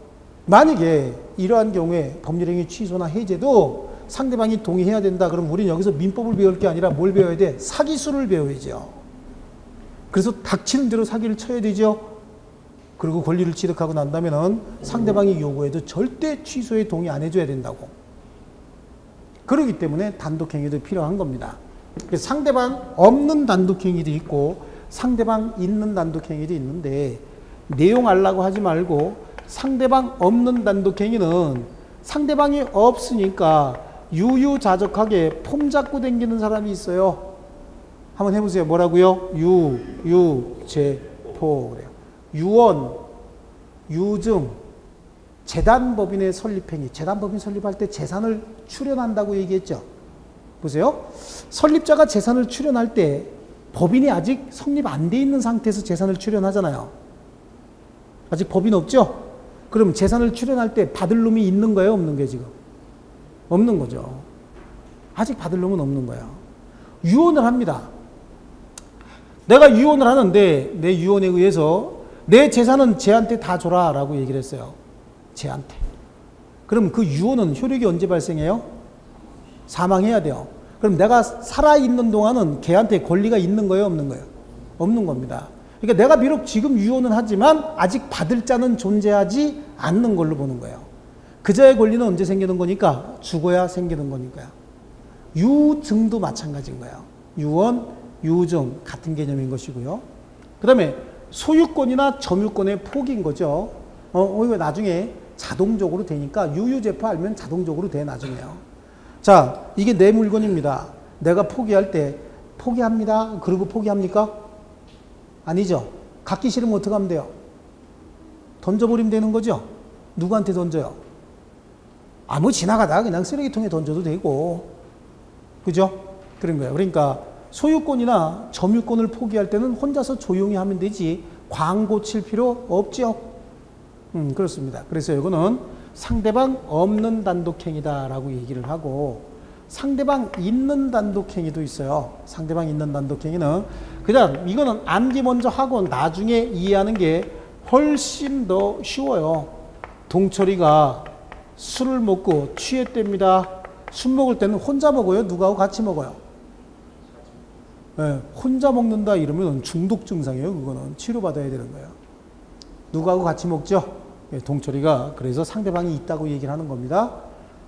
만약에 이러한 경우에 법률행위 취소나 해제도 상대방이 동의해야 된다. 그럼 우리는 여기서 민법을 배울 게 아니라 뭘 배워야 돼? 사기술을 배워야죠. 그래서 닥치는 대로 사기를 쳐야 되죠. 그리고 권리를 취득하고 난다면 상대방이 요구해도 절대 취소에 동의 안 해줘야 된다고. 그렇기 때문에 단독행위도 필요한 겁니다. 상대방 없는 단독행위도 있고 상대방 있는 단독행위도 있는데 내용 알라고 하지 말고 상대방 없는 단독행위는 상대방이 없으니까 유유자적하게 폼 잡고 다니는 사람이 있어요. 한번 해보세요. 뭐라고요? 유유제포 그래요. 유언, 유증, 재단법인의 설립행위. 재단법인 설립할 때 재산을 출연한다고 얘기했죠. 보세요. 설립자가 재산을 출연할 때 법인이 아직 성립 안 돼 있는 상태에서 재산을 출연하잖아요. 아직 법인 없죠? 그럼 재산을 출연할 때 받을 놈이 있는 거예요? 없는 거예요 지금? 없는 거죠. 아직 받을 놈은 없는 거예요. 유언을 합니다. 내가 유언을 하는데 내 유언에 의해서 내 재산은 쟤한테 다 줘라 라고 얘기를 했어요. 쟤한테. 그럼 그 유언은 효력이 언제 발생해요? 사망해야 돼요. 그럼 내가 살아있는 동안은 걔한테 권리가 있는 거예요? 없는 거예요? 없는 겁니다. 그러니까 내가 비록 지금 유언은 하지만 아직 받을 자는 존재하지 않는 걸로 보는 거예요. 그자의 권리는 언제 생기는 거니까? 죽어야 생기는 거니까요. 유증도 마찬가지인 거예요. 유언, 유증 같은 개념인 것이고요. 그 다음에 소유권이나 점유권의 포기인 거죠. 이거 나중에 자동적으로 되니까 유유제포 알면 자동적으로 돼 나중에요. 자, 이게 내 물건입니다. 내가 포기할 때 포기합니다. 그리고 포기합니까? 아니죠. 갖기 싫으면 어떻게 하면 돼요? 던져버리면 되는 거죠. 누구한테 던져요? 아무 지나가다가 그냥 쓰레기통에 던져도 되고, 그죠? 그런 거예요. 그러니까 소유권이나 점유권을 포기할 때는 혼자서 조용히 하면 되지 광고 칠 필요 없죠. 그렇습니다. 그래서 이거는 상대방 없는 단독행위다라고 얘기를 하고 상대방 있는 단독행위도 있어요. 상대방 있는 단독행위는 그냥 이거는 암기 먼저 하고 나중에 이해하는 게 훨씬 더 쉬워요. 동철이가 술을 먹고 취했답니다. 술 먹을 때는 혼자 먹어요? 누구하고 같이 먹어요? 네, 혼자 먹는다 이러면 중독 증상이에요. 그거는 치료받아야 되는 거예요. 누구하고 같이 먹죠? 네, 동철이가 그래서 상대방이 있다고 얘기를 하는 겁니다.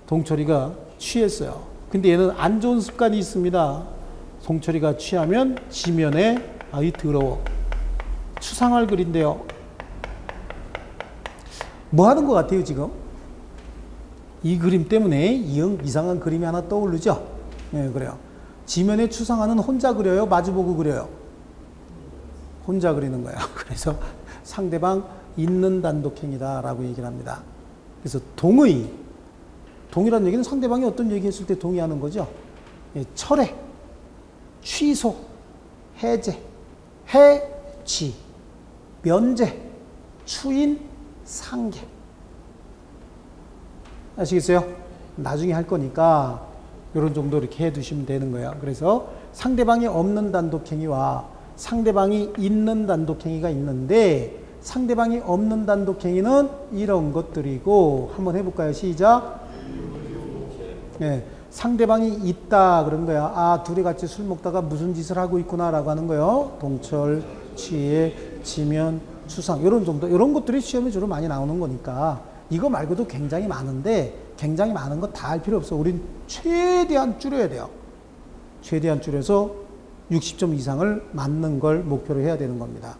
동철이가 취했어요. 근데 얘는 안 좋은 습관이 있습니다. 동철이가 취하면 지면에 아이 더러워. 추상을 그린대요. 뭐 하는 것 같아요 지금? 이 그림 때문에 이상한 그림이 하나 떠오르죠? 네, 그래요. 지면에 추상하는 혼자 그려요? 마주보고 그려요? 혼자 그리는 거예요. 그래서 상대방 있는 단독행위다 라고 얘기를 합니다. 그래서 동의라는 얘기는 상대방이 어떤 얘기했을 때 동의하는 거죠. 예, 철회, 취소, 해제, 해지, 면제, 추인, 상계. 아시겠어요? 나중에 할 거니까 이런 정도 이렇게 해두시면 되는 거예요. 그래서 상대방이 없는 단독행위와 상대방이 있는 단독행위가 있는데 상대방이 없는 단독행위는 이런 것들이고 한번 해볼까요? 시작. 네, 상대방이 있다 그런 거야. 아, 둘이 같이 술 먹다가 무슨 짓을 하고 있구나 라고 하는 거예요. 동철, 취해, 지면, 추상 이런 정도. 이런 것들이 시험에 주로 많이 나오는 거니까 이거 말고도 굉장히 많은데 굉장히 많은 거 다 할 필요 없어. 우린 최대한 줄여야 돼요. 최대한 줄여서 60점 이상을 맞는 걸 목표로 해야 되는 겁니다.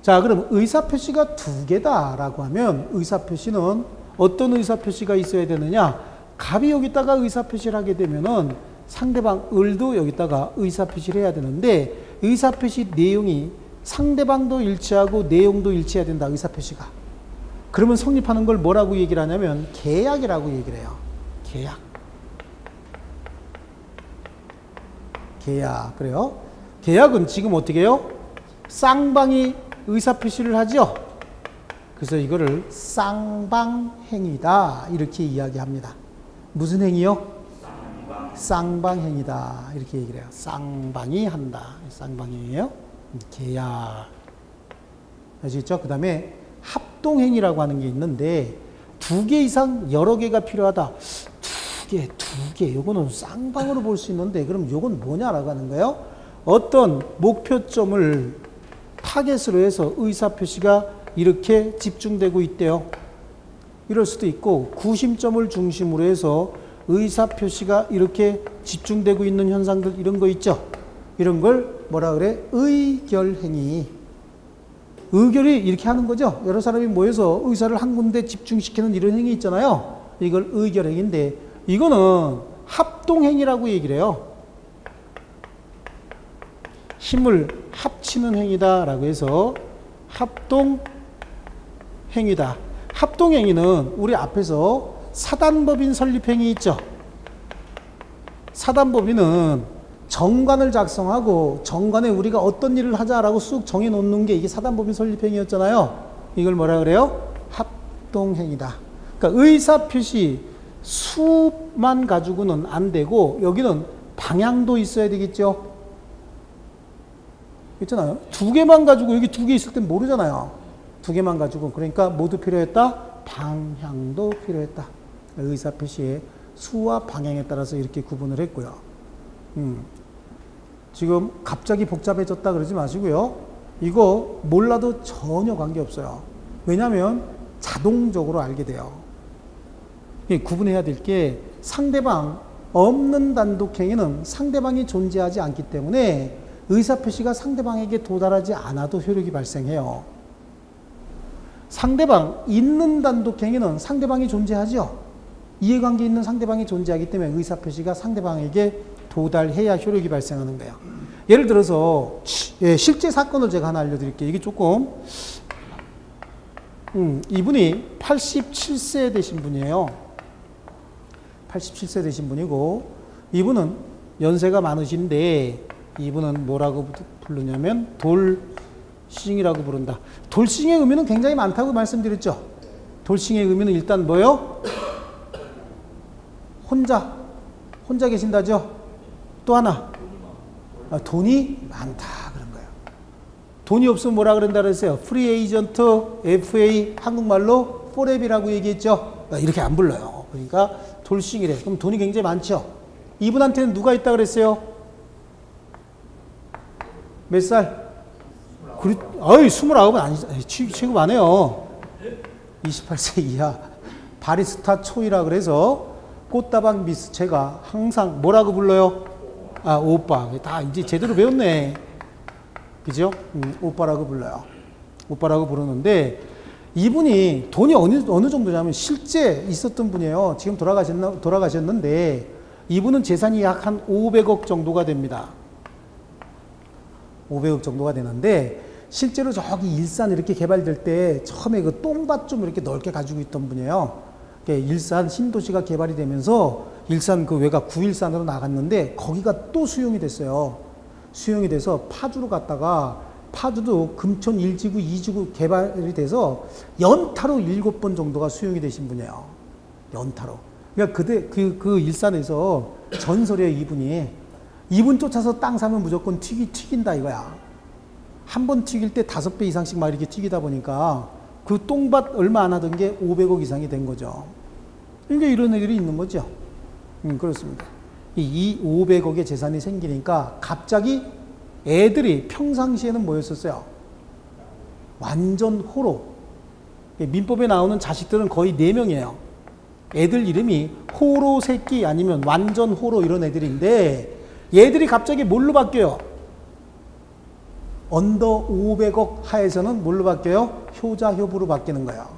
자, 그럼 의사표시가 두 개다라고 하면 의사표시는 어떤 의사표시가 있어야 되느냐? 갑이 여기다가 의사표시를 하게 되면은 상대방 을도 여기다가 의사표시를 해야 되는데 의사표시 내용이 상대방도 일치하고 내용도 일치해야 된다. 의사표시가. 그러면 성립하는 걸 뭐라고 얘기를 하냐면 계약이라고 얘기를 해요. 계약. 그래요? 계약은 지금 어떻게 해요? 쌍방이 의사표시를 하죠? 그래서 이거를 쌍방행위다. 이렇게 이야기합니다. 무슨 행위요? 쌍방행위다. 이렇게 얘기를 해요. 쌍방이 한다. 쌍방행위예요. 계약. 아시겠죠? 그 다음에 합동행위라고 하는 게 있는데 두 개 이상 여러 개가 필요하다. 두 개. 요거는 쌍방으로 볼 수 있는데 그럼 요건 뭐냐라고 하는 거예요? 어떤 목표점을 타겟으로 해서 의사표시가 이렇게 집중되고 있대요. 이럴 수도 있고 구심점을 중심으로 해서 의사표시가 이렇게 집중되고 있는 현상들 이런 거 있죠. 이런 걸 뭐라 그래? 의결행위. 의결이 이렇게 하는 거죠. 여러 사람이 모여서 의사를 한 군데 집중시키는 이런 행위 있잖아요. 이걸 의결행위인데 이거는 합동행위라고 얘기를 해요. 힘을 합치는 행위다라고 해서 합동행위다. 합동행위는 우리 앞에서 사단법인 설립행위 있죠. 사단법인은 정관을 작성하고 정관에 우리가 어떤 일을 하자라고 쑥 정해놓는 게 이게 사단법인 설립행위였잖아요. 이걸 뭐라 그래요? 합동행위다. 그러니까 의사표시 수만 가지고는 안 되고 여기는 방향도 있어야 되겠죠. 있잖아요. 두 개만 가지고 여기 두 개 있을 땐 모르잖아요. 두 개만 가지고. 그러니까 모두 필요했다? 방향도 필요했다. 의사표시의 수와 방향에 따라서 이렇게 구분을 했고요. 지금 갑자기 복잡해졌다 그러지 마시고요. 이거 몰라도 전혀 관계없어요. 왜냐하면 자동적으로 알게 돼요. 구분해야 될 게 상대방 없는 단독행위는 상대방이 존재하지 않기 때문에 의사표시가 상대방에게 도달하지 않아도 효력이 발생해요. 상대방 있는 단독행위는 상대방이 존재하죠. 이해관계 있는 상대방이 존재하기 때문에 의사표시가 상대방에게 도달해야 효력이 발생하는 거예요. 예를 들어서 실제 사건을 제가 하나 알려드릴게요. 이게 조금 이분이 87세 되신 분이에요. 87세 되신 분이고 이분은 연세가 많으신데 이분은 뭐라고 부르냐면 돌싱이라고 부른다. 돌싱의 의미는 굉장히 많다고 말씀드렸죠. 돌싱의 의미는 일단 뭐예요? 혼자 계신다죠. 또 하나 돈이 많다. 돈이 없으면 뭐라 그런다 그랬어요? 프리 에이전트, FA, 한국말로 포랩이라고 얘기했죠. 이렇게 안 불러요. 그러니까 돌싱이래. 그럼 돈이 굉장히 많죠. 이분한테는 누가 있다 그랬어요? 몇 살? 아이, 29은 아니죠. 취급 안 해요. 28세 이하. 바리스타 초이라 그래서 꽃다방 미스 제가 항상 뭐라고 불러요? 아, 오빠. 다 이제 제대로 배웠네. 그죠? 오빠라고 불러요. 오빠라고 부르는데 이분이 돈이 어느 정도냐면 실제 있었던 분이에요. 지금 돌아가셨는데 이분은 재산이 약 한 500억 정도가 됩니다. 500억 정도가 되는데 실제로 저기 일산 이렇게 개발될 때 처음에 그 똥밭 좀 이렇게 넓게 가지고 있던 분이에요. 일산 신도시가 개발이 되면서 일산 그 외곽 구일산으로 나갔는데 거기가 또 수용이 됐어요. 수용이 돼서 파주로 갔다가 파주도 금천 1지구, 2지구 개발이 돼서 연타로 7번 정도가 수용이 되신 분이에요. 연타로. 그러니까 그 일산에서 전설이에요, 이분이. 이분 쫓아서 땅 사면 무조건 튀긴다 이거야. 한 번 튀길 때 5배 이상씩 막 이렇게 튀기다 보니까 그 똥밭 얼마 안 하던 게 500억 이상이 된 거죠. 그러니까 이런 애들이 있는 거죠. 그렇습니다. 이 500억의 재산이 생기니까 갑자기 애들이 평상시에는 뭐였었어요? 완전 호로. 민법에 나오는 자식들은 거의 4명이에요. 애들 이름이 호로 새끼 아니면 완전 호로 이런 애들인데 얘들이 갑자기 뭘로 바뀌어요? 언더 500억 하에서는 뭘로 바뀌어요? 효자, 효부로 바뀌는 거예요.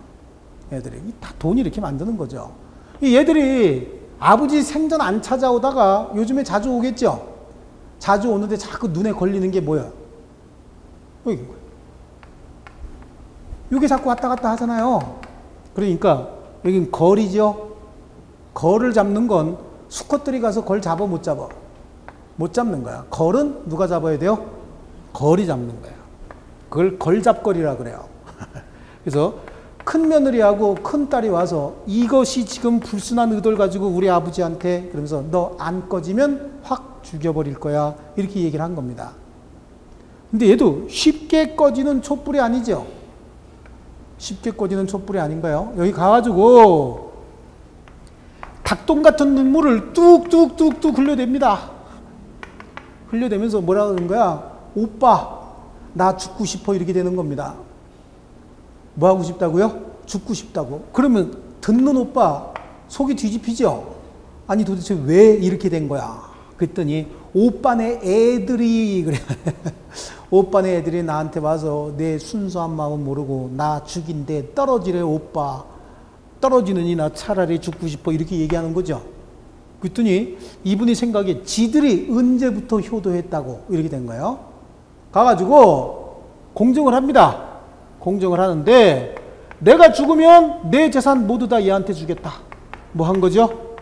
애들이. 다 돈이 이렇게 만드는 거죠. 얘들이 아버지 생전 안 찾아오다가 요즘에 자주 오겠죠? 자주 오는데 자꾸 눈에 걸리는 게 뭐야? 이게 자꾸 왔다 갔다 하잖아요. 그러니까 여긴 걸이죠? 걸을 잡는 건 수컷들이 가서 걸 잡아 못 잡아? 못 잡는 거야. 걸은 누가 잡아야 돼요? 걸이 잡는 거야. 그걸 걸잡거리라 그래요. 그래서 큰 며느리하고 큰 딸이 와서 이것이 지금 불순한 의도를 가지고 우리 아버지한테 그러면서 너 안 꺼지면 확 죽여버릴 거야. 이렇게 얘기를 한 겁니다. 근데 얘도 쉽게 꺼지는 촛불이 아니죠. 쉽게 꺼지는 촛불이 아닌가요? 여기 가가지고 닭똥 같은 눈물을 뚝뚝뚝뚝 흘려댑니다. 흘려대면서 뭐라 그러는 거야? 오빠, 나 죽고 싶어. 이렇게 되는 겁니다. 뭐 하고 싶다고요? 죽고 싶다고. 그러면 듣는 오빠 속이 뒤집히죠? 아니 도대체 왜 이렇게 된 거야? 그랬더니 오빠네 애들이 그래. 오빠네 애들이 나한테 와서 내 순수한 마음 모르고 나 죽인데 떨어지래 오빠. 떨어지느니 나 차라리 죽고 싶어. 이렇게 얘기하는 거죠. 그랬더니 이분이 생각에 지들이 언제부터 효도했다고 이렇게 된 거예요. 가가지고 공정을 합니다. 공정을 하는데 내가 죽으면 내 재산 모두 다 얘한테 주겠다. 뭐 한 거죠?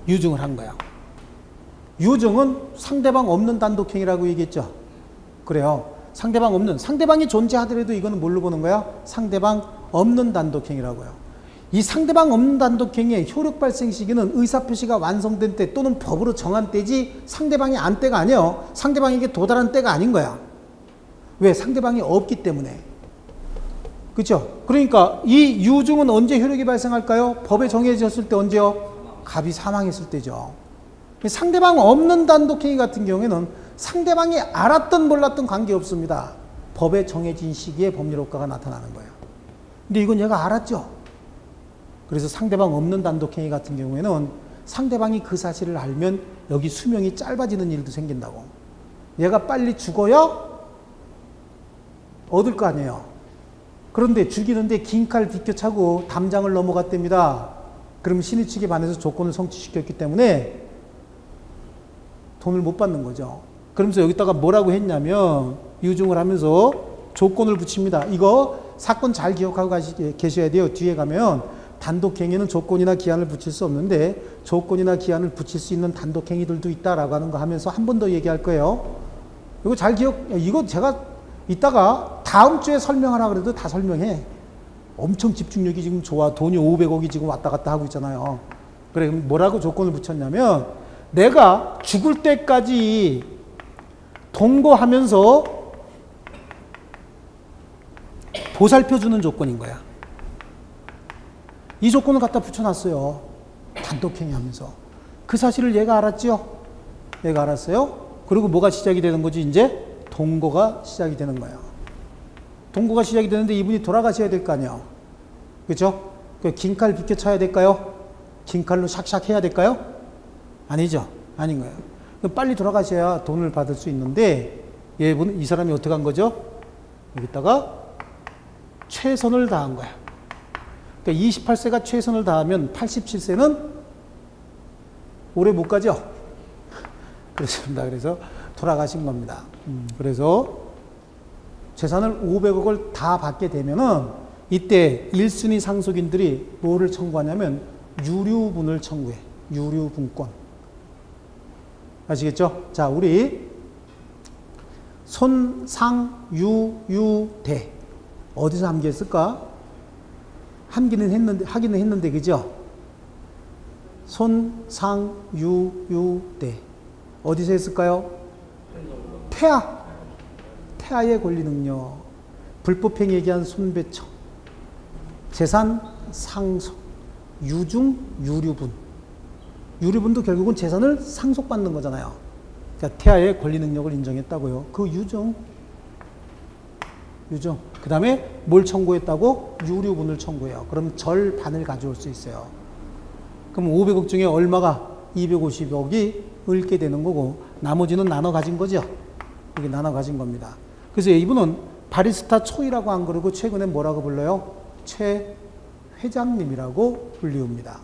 유증을 한 거야. 유증은 상대방 없는 단독행위라고 얘기했죠. 그래요. 상대방 없는, 상대방이 존재하더라도 이거는 뭘로 보는 거야? 상대방 없는 단독행위라고요. 이 상대방 없는 단독행위의 효력 발생 시기는 의사표시가 완성된 때 또는 법으로 정한 때지 상대방이 안 때가 아니에요. 상대방에게 도달한 때가 아닌 거야. 왜? 상대방이 없기 때문에. 그렇죠? 그러니까 이 유증은 언제 효력이 발생할까요? 법에 정해졌을 때 언제요? 갑이 사망했을 때죠. 상대방 없는 단독행위 같은 경우에는 상대방이 알았든 몰랐든 관계없습니다. 법에 정해진 시기에 법률 효과가 나타나는 거예요. 근데 이건 얘가 알았죠. 그래서 상대방 없는 단독행위 같은 경우에는 상대방이 그 사실을 알면 여기 수명이 짧아지는 일도 생긴다고. 얘가 빨리 죽어야 얻을 거 아니에요. 그런데 죽이는데 긴 칼 비껴차고 담장을 넘어갔답니다. 그럼 신의 측에 반해서 조건을 성취시켰기 때문에 돈을 못 받는 거죠. 그러면서 여기다가 뭐라고 했냐면 유증을 하면서 조건을 붙입니다. 이거 사건 잘 기억하고 계셔야 돼요. 뒤에 가면 단독행위는 조건이나 기한을 붙일 수 없는데 조건이나 기한을 붙일 수 있는 단독행위들도 있다라고 하는 거 하면서 한 번 더 얘기할 거예요. 이거 잘 이거 제가 이따가 다음 주에 설명하라 그래도 다 설명해. 엄청 집중력이 지금 좋아. 돈이 500억이 지금 왔다 갔다 하고 있잖아요. 그래, 그럼 뭐라고 조건을 붙였냐면 내가 죽을 때까지 동거하면서 보살펴주는 조건인 거야. 이 조건을 갖다 붙여놨어요. 단독행위 하면서. 그 사실을 얘가 알았죠? 얘가 알았어요. 그리고 뭐가 시작이 되는 거지? 이제 동거가 시작이 되는 거예요. 동거가 시작이 되는데 이분이 돌아가셔야 될 거 아니에요. 그렇죠? 긴 칼 비켜 차야 될까요? 긴 칼로 샥샥 해야 될까요? 아니죠. 아닌 거예요. 빨리 돌아가셔야 돈을 받을 수 있는데 이 사람이 어떻게 한 거죠? 여기다가 최선을 다한 거야. 그러니까 28세가 최선을 다하면 87세는 오래 못 가죠? 그렇습니다. 그래서 돌아가신 겁니다. 그래서 재산을 500억을 다 받게 되면은 이때 1순위 상속인들이 뭐를 청구하냐면 유류분을 청구해. 유류분권. 아시겠죠? 자, 우리 손상유유대 어디서 함께했을까? 하기는 했는데 그죠? 손상유유대 어디서 했을까요? 태아의 권리 능력, 불법행위에 대한 손배청, 재산 상속, 유증 유류분. 유류분도 결국은 재산을 상속받는 거잖아요. 그러니까 태아의 권리 능력을 인정했다고요. 그 유증. 그 다음에 뭘 청구했다고? 유류분을 청구해요. 그럼 절반을 가져올 수 있어요. 그럼 500억 중에 얼마가 250억이 읊게 되는 거고 나머지는 나눠 가진 거죠. 이게 나눠 가진 겁니다. 그래서 이분은 바리스타 초이라고 안 그러고 최근에 뭐라고 불러요? 최 회장님이라고 불리웁니다.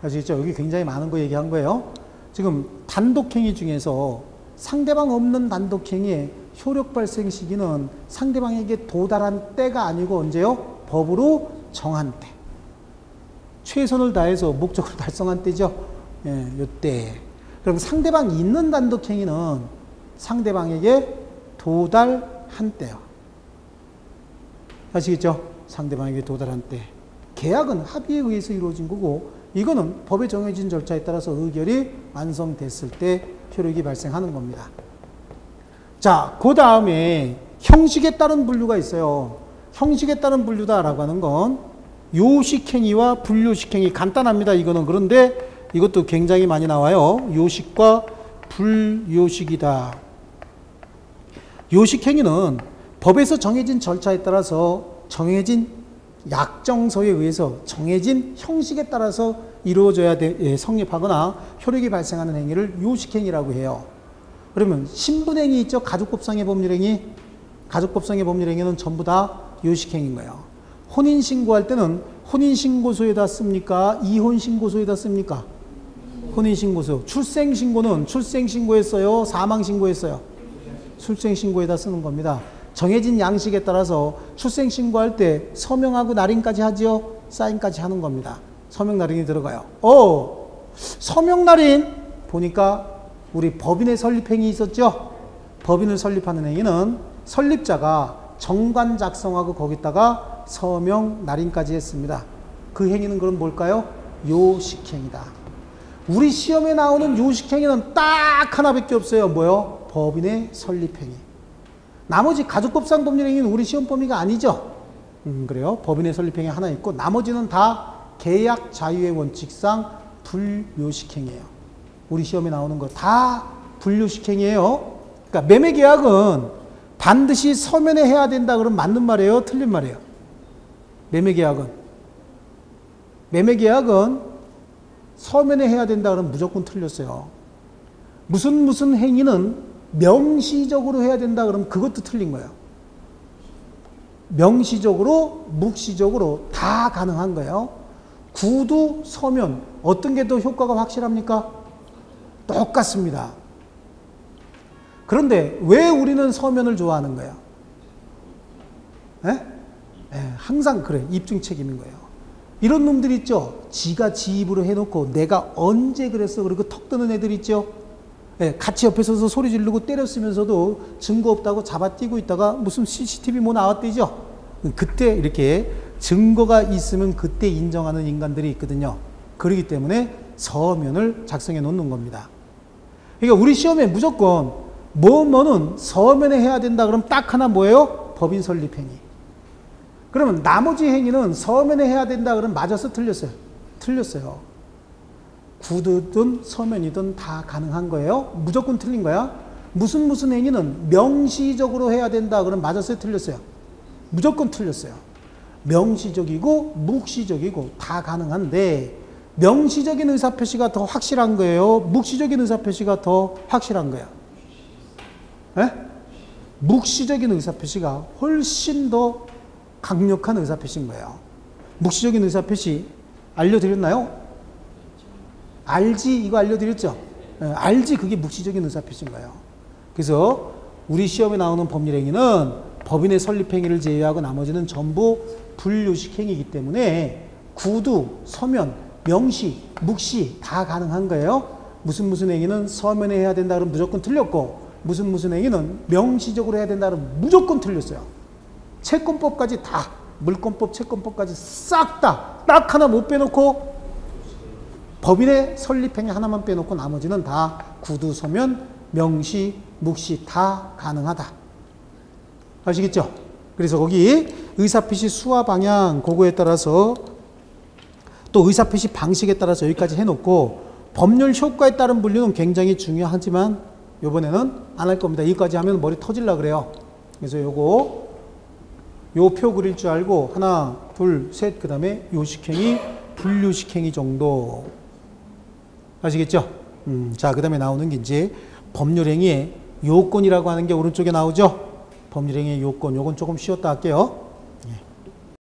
아시겠죠? 여기 굉장히 많은 거 얘기한 거예요. 지금 단독행위 중에서 상대방 없는 단독행위의 효력 발생 시기는 상대방에게 도달한 때가 아니고 언제요? 법으로 정한 때. 최선을 다해서 목적을 달성한 때죠. 예, 요때. 그럼 상대방이 있는 단독행위는 상대방에게 도달한 때요. 아시겠죠? 상대방에게 도달한 때. 계약은 합의에 의해서 이루어진 거고 이거는 법에 정해진 절차에 따라서 의결이 완성됐을 때 효력이 발생하는 겁니다. 자, 그 다음에 형식에 따른 분류가 있어요. 형식에 따른 분류다라고 하는 건 요식행위와 불요식행위 간단합니다. 이거는. 그런데 이것도 굉장히 많이 나와요. 요식과 불요식이다. 요식행위는 법에서 정해진 절차에 따라서 정해진 약정서에 의해서 정해진 형식에 따라서 이루어져야 성립하거나 효력이 발생하는 행위를 요식행위라고 해요. 그러면 신분행위 있죠? 가족법상의 법률행위. 가족법상의 법률행위는 전부 다 요식행위인 거예요. 혼인신고할 때는 혼인신고서에다 씁니까? 이혼신고서에다 씁니까? 혼인신고서. 출생신고는 출생신고에 써요? 사망신고에 써요? 출생신고에다 쓰는 겁니다. 정해진 양식에 따라서 출생신고할 때 서명하고 날인까지 하지요? 사인까지 하는 겁니다. 서명 날인이 들어가요. 서명 날인 보니까 우리 법인의 설립행위 있었죠? 법인을 설립하는 행위는 설립자가 정관 작성하고 거기다가 서명 날인까지 했습니다. 그 행위는 그럼 뭘까요? 요식행위다. 우리 시험에 나오는 요식행위는 딱 하나밖에 없어요. 뭐요? 법인의 설립행위. 나머지 가족법상 법률행위는 우리 시험 범위가 아니죠. 그래요. 법인의 설립행위 하나 있고 나머지는 다 계약 자유의 원칙상 불요식행위예요. 우리 시험에 나오는 거 다 불요식행위예요. 그러니까 매매계약은 반드시 서면에 해야 된다 그러면 맞는 말이에요? 틀린 말이에요? 매매계약은 서면에 해야 된다 그러면 무조건 틀렸어요. 무슨 행위는 명시적으로 해야 된다 그러면 그것도 틀린 거예요. 명시적으로, 묵시적으로 다 가능한 거예요. 구두, 서면 어떤 게 더 효과가 확실합니까? 똑같습니다. 그런데 왜 우리는 서면을 좋아하는 거예요? 항상 그래. 입증 책임인 거예요. 이런 놈들 있죠? 지가 지 입으로 해놓고 내가 언제 그랬어? 그리고 턱 드는 애들 있죠? 같이 옆에 서서 소리 지르고 때렸으면서도 증거 없다고 잡아뛰고 있다가 무슨 CCTV 뭐 나왔대죠? 그때 이렇게 증거가 있으면 그때 인정하는 인간들이 있거든요. 그렇기 때문에 서면을 작성해 놓는 겁니다. 그러니까 우리 시험에 무조건 뭐는 서면에 해야 된다 그러면 딱 하나 뭐예요? 법인 설립행위. 그러면 나머지 행위는 서면에 해야 된다 그러면 맞아서 틀렸어요? 틀렸어요. 구두든 서면이든 다 가능한 거예요. 무조건 틀린 거야. 무슨 행위는 명시적으로 해야 된다 그러면 맞았어요? 틀렸어요? 무조건 틀렸어요. 명시적이고 묵시적이고 다 가능한데 명시적인 의사표시가 더 확실한 거예요? 묵시적인 의사표시가 더 확실한 거예요? 에? 묵시적인 의사표시가 훨씬 더 강력한 의사표시인 거예요. 묵시적인 의사표시 알려드렸나요? 알지 이거 알려드렸죠? 알지 그게 묵시적인 의사표시인 거예요. 그래서 우리 시험에 나오는 법률행위는 법인의 설립행위를 제외하고 나머지는 전부 불요식행위이기 때문에 구두, 서면, 명시, 묵시 다 가능한 거예요. 무슨 행위는 서면에 해야 된다 그러면 무조건 틀렸고 무슨 행위는 명시적으로 해야 된다 그러면 무조건 틀렸어요. 채권법까지 다 물권법, 채권법까지 싹 다 딱 하나 못 빼놓고 법인의 설립행위 하나만 빼놓고 나머지는 다 구두, 서면, 명시, 묵시 다 가능하다. 아시겠죠? 그래서 거기 의사표시 수와 방향 그거에 따라서 또 의사표시 방식에 따라서 여기까지 해놓고 법률 효과에 따른 분류는 굉장히 중요하지만 이번에는 안 할 겁니다. 여기까지 하면 머리 터질라 그래요. 그래서 요거 요 표 그릴 줄 알고 하나, 둘, 셋 그 다음에 요식행위, 불요식행위 정도 아시겠죠? 자, 그 다음에 나오는 게 이제 법률행위의 요건이라고 하는 게 오른쪽에 나오죠? 법률행위의 요건, 요건 조금 쉬었다 할게요.